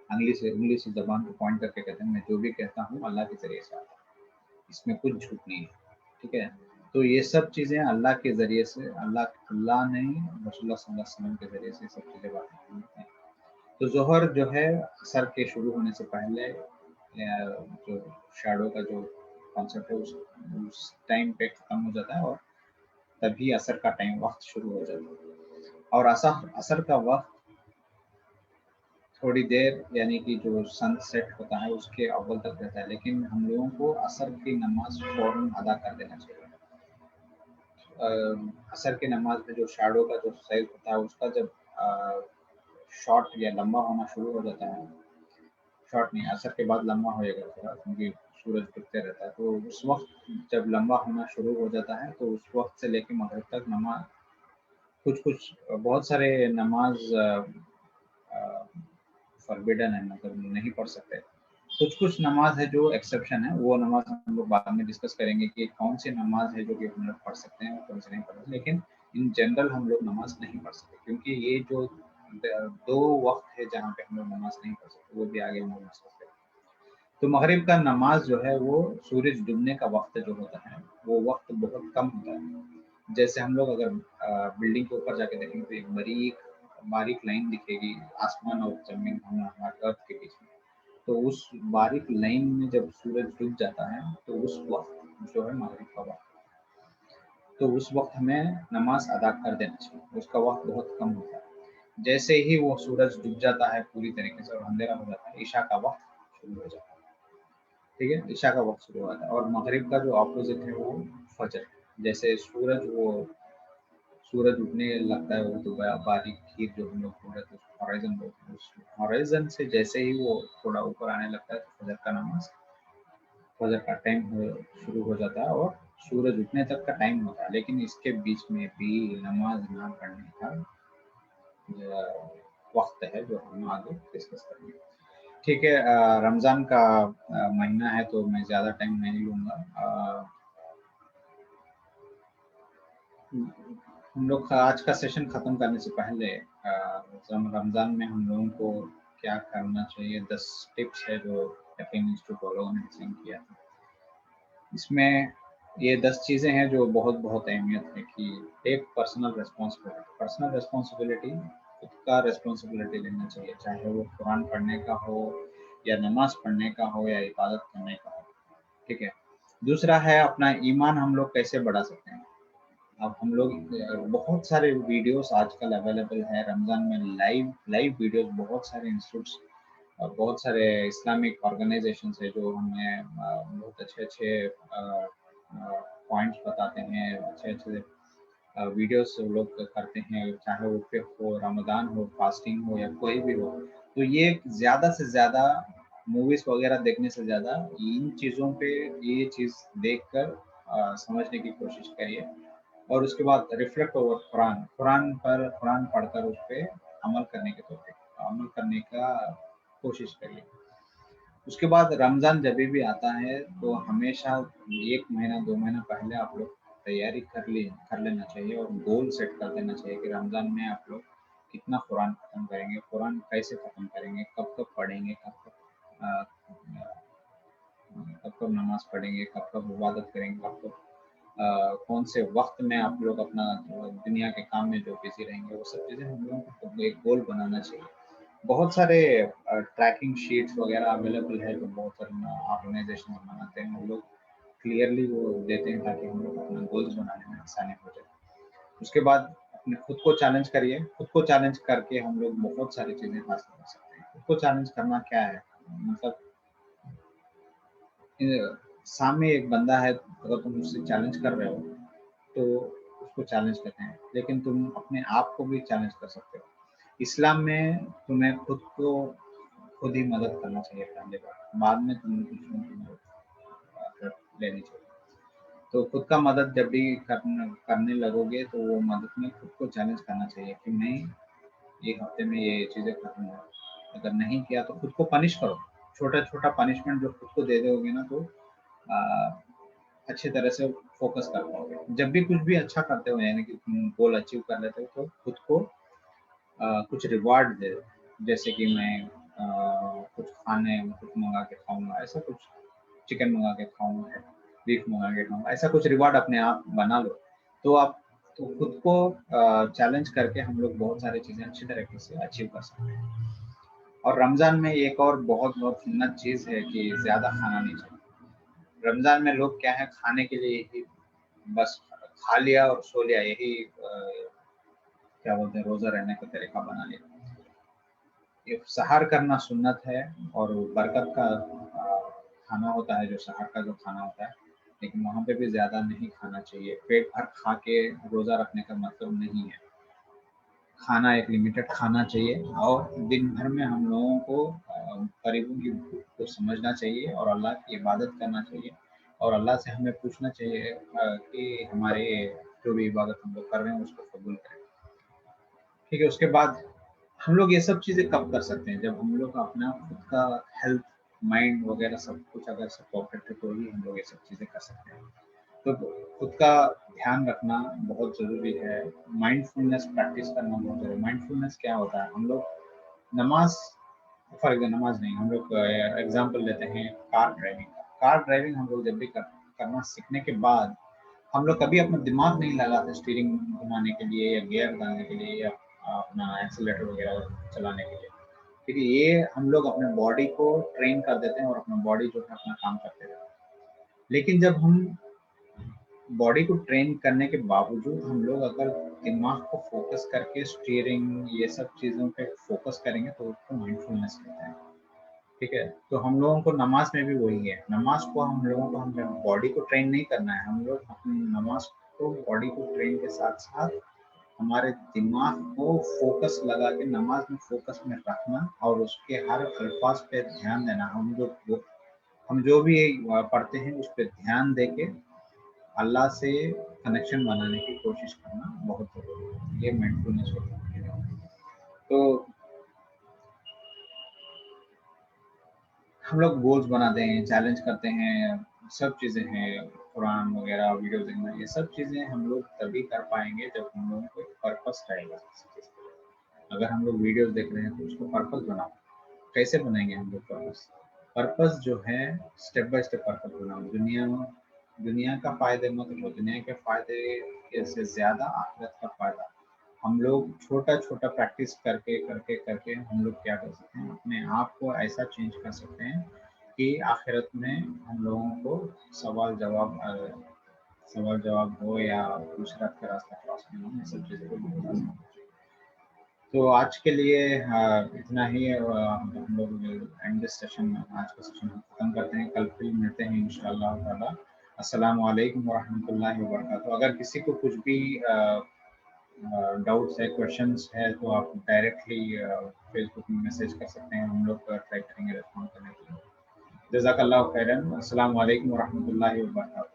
उंगली से ज़बान को पॉइंट करके कहते हैं, मैं जो भी कहता हूँ अल्लाह के ज़रिए से आता है, इसमें कुछ झूठ नहीं है। ठीक है? तो ये सब चीज़ें अल्लाह के ज़रिए से, अल्लाह ने रसूलुल्लाह सल्लल्लाहु अलैहि वसल्लम के ज़रिए से सब चीज़ें बातें की हैं। तो ज़ोहर जो है असर के शुरू होने से पहले, जो शैडो का जो कॉन्सेप्ट है उस टाइम पे ख़त्म हो जाता है और तभी असर का टाइम वक्त शुरू हो जाता है। और असर का वक्त थोड़ी देर, यानी कि जो सन सेट होता है उसके अव्वल तक रहता है, लेकिन हम लोगों को असर की नमाज फ़ौरन अदा कर देना चाहिए। असर की नमाज में जो शैडो का जो साइज होता है उसका जब शॉर्ट या लंबा होना शुरू हो जाता है, शॉर्ट नहीं, असर के बाद लंबा होएगा थोड़ा, क्योंकि सूरज डूबते रहता है, तो उस वक्त जब लंबा होना शुरू हो जाता है तो उस वक्त से लेके मगरिब तक नमाज, कुछ बहुत सारे नमाज फॉरबिडन है, मतलब नहीं पढ़ सकते। कुछ नमाज है जो एक्सेप्शन है, वो नमाज हम लोग बाद में डिस्कस करेंगे कि कौन सी नमाज है जो कि हम लोग पढ़ सकते हैं और कौन सी नहीं पढ़ सकते। लेकिन इन जनरल हम लोग नमाज नहीं पढ़ सकते, क्योंकि ये जो 2 वक्त है जहाँ पे हम लोग नमाज नहीं पढ़ सकते, वो भी आगे हम लोग डिस्कस करेंगे। तो मगरिब का नमाज जो है वो सूरज डूबने का वक्त जो होता है, वो वक्त बहुत कम होता है। जैसे हम लोग अगर बिल्डिंग के ऊपर जाके देखेंगे तो एक बारीक लाइन दिखेगी आसमान और जमीन, हमारे अर्थ के बीच में। तो उस बारीक लाइन में जब सूरज डूब जाता है तो उस वक्त जो है मगरिब का वक्त, तो उस वक्त हमें नमाज अदा कर देना चाहिए, उसका वक्त बहुत कम होता है। जैसे ही वो सूरज डूब जाता है पूरी तरीके से और अंधेरा हो जाता है, ईशा का वक्त शुरू हो जाता है, ठीक है, ईशा का वक्त शुरू हो जाता है। और मगरिब का जो अपोजिट है वो फजर। जैसे सूरज उगने लगता है, वो तो बारीक खीर जो हम लोग बोल रहे थे हॉराइजन बोलते हैं, उस हॉराइजन से जैसे ही वो थोड़ा ऊपर आने लगता है तो फजर का टाइम शुरू हो जाता है और सूरज उठने तक का टाइम होता है। लेकिन इसके बीच में भी नमाज ना पढ़ने का वक्त है जो हम आगे डिस्कस करेंगे। ठीक है, रमज़ान का महीना है तो मैं ज़्यादा टाइम नहीं लूँगा। हम लोग का आज का सेशन ख़त्म करने से पहले रमज़ान में हम लोगों को क्या करना चाहिए, 10 टिप्स है जो कैफीन इंस्टीट्यूट वालों ने सेंड किया था। इसमें ये 10 चीज़ें हैं जो बहुत अहमियत है कि टेक पर्सनल रिस्पॉन्सिबिलिटी, खुद का रिस्पॉन्सिबिलिटी लेना चाहिए, चाहे वो कुरान पढ़ने का हो या नमाज पढ़ने का हो या इबादत करने का हो, ठीक है। दूसरा है अपना ईमान हम लोग कैसे बढ़ा सकते हैं। अब हम लोग बहुत सारे वीडियोस आजकल अवेलेबल है रमज़ान में, लाइव वीडियोस, बहुत सारे इंस्टीट्यूट्स और बहुत सारे इस्लामिक ऑर्गेनाइजेशंस है जो हमें बहुत अच्छे पॉइंट्स बताते हैं, अच्छे वीडियोस लोग करते हैं, चाहे वो फिर हो रमज़ान हो, फास्टिंग हो या कोई भी हो। तो ये ज़्यादा से ज़्यादा मूवीज़ वगैरह देखने से ज़्यादा इन चीज़ों पे ये चीज़ देखकर समझने की कोशिश करिए और उसके बाद रिफ्लेक्ट ओवर कुरान पढ़कर उस पे अमल करने का कोशिश करिए। उसके बाद रमज़ान जब भी आता है तो हमेशा 1 महीना 2 महीना पहले आप लोग तैयारी कर लेना चाहिए और गोल सेट कर देना चाहिए कि रमज़ान में आप लोग कितना कुरान ख़त्म करेंगे, कुरान कैसे ख़त्म करेंगे, कब पढ़ेंगे, कब नमाज़ पढ़ेंगे, कब इबादत करेंगे, कौन से वक्त में आप लोग अपना दुनिया के काम में जो बिजी रहेंगे, वो सब चीज़ें हम लोगों को एक गोल बनाना चाहिए। बहुत सारे ट्रैकिंग शीट्स वगैरह अवेलेबल है जो बहुत सारे ऑर्गेनाइजेशन बनाते हैं, वो लोग क्लियरली वो देते हैं ताकि हम लोग अपना गोल्स बनाने में आसानी हो जाए। उसके बाद अपने खुद को चैलेंज करिए, खुद को चैलेंज करके हम लोग बहुत सारी चीज़ें हासिल कर सकते हैं। खुद को चैलेंज करना क्या है, मतलब सामने एक बंदा है, अगर तुम उससे चैलेंज कर रहे हो तो उसको चैलेंज करते हैं, लेकिन तुम अपने आप को भी चैलेंज कर सकते हो। इस्लाम में तुम्हें खुद ही मदद करना चाहिए पहले बार, बाद में तुम्हें दूसरों की मदद लेनी चाहिए। तो खुद का मदद जब भी करने लगोगे तो वो मदद में खुद को चैलेंज करना चाहिए कि मैं एक हफ्ते में ये चीज़ें करूँगा। अगर नहीं किया तो खुद को पनिश करो, छोटा पनिशमेंट जो खुद को दे दोगे ना तो अच्छी तरह से फोकस कर पाओगे। जब भी कुछ भी अच्छा करते हो यानी कि तुम गोल अचीव कर लेते हो तो खुद को कुछ रिवार्ड दे, जैसे कि मैं कुछ मंगा के खाऊंगा, ऐसा कुछ चिकन मंगा के खाऊंगा, बीफ मंगा के खाऊंगा, ऐसा कुछ रिवार्ड अपने आप बना लो। तो खुद को चैलेंज करके हम लोग बहुत सारी चीज़ें अच्छी तरीके से अचीव कर सकते हैं। और रमज़ान में एक और बहुत सुन्नत चीज़ है कि ज़्यादा खाना नहीं चाहिए। रमज़ान में लोग क्या है, खाने के लिए ही बस खा लिया और सो लिया, यही क्या बोलते हैं, रोज़ा रहने का तरीका बना लिया। ये सहार करना सुन्नत है और बरकत का खाना होता है, जो सहार का जो खाना होता है, लेकिन वहाँ पे भी ज़्यादा नहीं खाना चाहिए। पेट भर खा के रोज़ा रखने का मतलब नहीं है। खाना एक लिमिटेड खाना चाहिए और दिन भर में हम लोगों को गरीबों की भूख को समझना चाहिए और अल्लाह की इबादत करना चाहिए और अल्लाह से हमें पूछना चाहिए कि हमारे जो भी इबादत हम लोग कर रहे हैं उसको कबूल करें। ठीक है, उसके बाद हम लोग ये सब चीज़ें कब कर सकते हैं, जब हम लोग अपना खुद का हेल्थ, माइंड वगैरह सब कुछ अगर सब परफेक्ट है तो ही हम लोग ये सब चीज़ें कर सकते हैं। तो खुद का ध्यान रखना बहुत ज़रूरी है, माइंडफुलनेस प्रैक्टिस करना बहुत ज़रूरी है। माइंडफुलनेस क्या होता है, हम लोग नमाज नमाज नहीं, हम लोग एग्जाम्पल लेते हैं कार ड्राइविंग का। कार ड्राइविंग हम लोग जब भी करना सीखने के बाद हम लोग कभी अपना दिमाग नहीं लगाते स्टीयरिंग घुमाने के लिए या गियर डालने के लिए या अपना एक्सीलरेटर वगैरह चलाने के लिए। ठीक है, ये हम लोग अपने बॉडी को ट्रेन कर देते हैं और अपना बॉडी जो है अपना काम करते रहते हैं। लेकिन जब हम बॉडी को ट्रेन करने के बावजूद हम लोग अगर दिमाग को फोकस करके स्टीयरिंग ये सब चीज़ों पे फोकस करेंगे तो उसको माइंडफुलनेस कहते हैं, ठीक है। तो हम लोगों को नमाज में भी वही है, नमाज को हम लोगों को हम बॉडी को ट्रेन नहीं करना है, हम लोग अपनी नमाज को बॉडी को ट्रेन के साथ साथ हमारे दिमाग को फोकस लगा के नमाज में फोकस में रखना और उसके हर अल्फाज पे ध्यान देना। हम जो भी पढ़ते हैं उस पर ध्यान दे के अल्लाह से कनेक्शन बनाने की कोशिश करना बहुत ज़रूरी है, ये माइंडफुलनेस होता है। तो हम लोग गोल्स बनाते हैं, चैलेंज करते हैं, सब चीज़ें हैं, कुरान वगैरह वीडियो देखना, ये सब चीज़ें हम लोग तभी कर पाएंगे जब हम लोगों को एक पर्पस रहेगा किसी चीज़ के लिए। अगर हम लोग वीडियोस देख रहे हैं तो उसको पर्पस बनाओ, कैसे बनाएंगे हम लोग पर्पस? पर्पस जो है स्टेप बाय स्टेप पर्पस बनाओ। दुनिया का फायदे मत लो, दुनिया के फायदे से ज़्यादा आखिरत का फायदा। हम लोग छोटा छोटा प्रैक्टिस करके करके करके हम लोग क्या कर सकते हैं, अपने आप को ऐसा चेंज कर सकते हैं कि आखिरत में हम लोगों को सवाल जवाब हो या दूसरा का रास्ता क्रॉस करना हो, ये सब चीज़ों को बता सकते हैं। तो आज के लिए इतना ही, हम लोग एंड दिस सेशन, आज का सेशन खत्म करते हैं, कल फिर मिलते हैं इंशाअल्लाह ताला। अस्सलाम वालेकुम वरहमतुल्लाहि वबरकातुहू। अगर किसी को कुछ भी डाउट्स है, क्वेश्चंस है तो आप डायरेक्टली फेसबुक में मैसेज कर सकते हैं, हम लोग ट्राई करेंगे रिस्पॉन्ड करने के लिए। जज़ाकल्लाहु खैरन। अस्सलाम वालेकुम वरहमतुल्लाहि वबरकातुहू।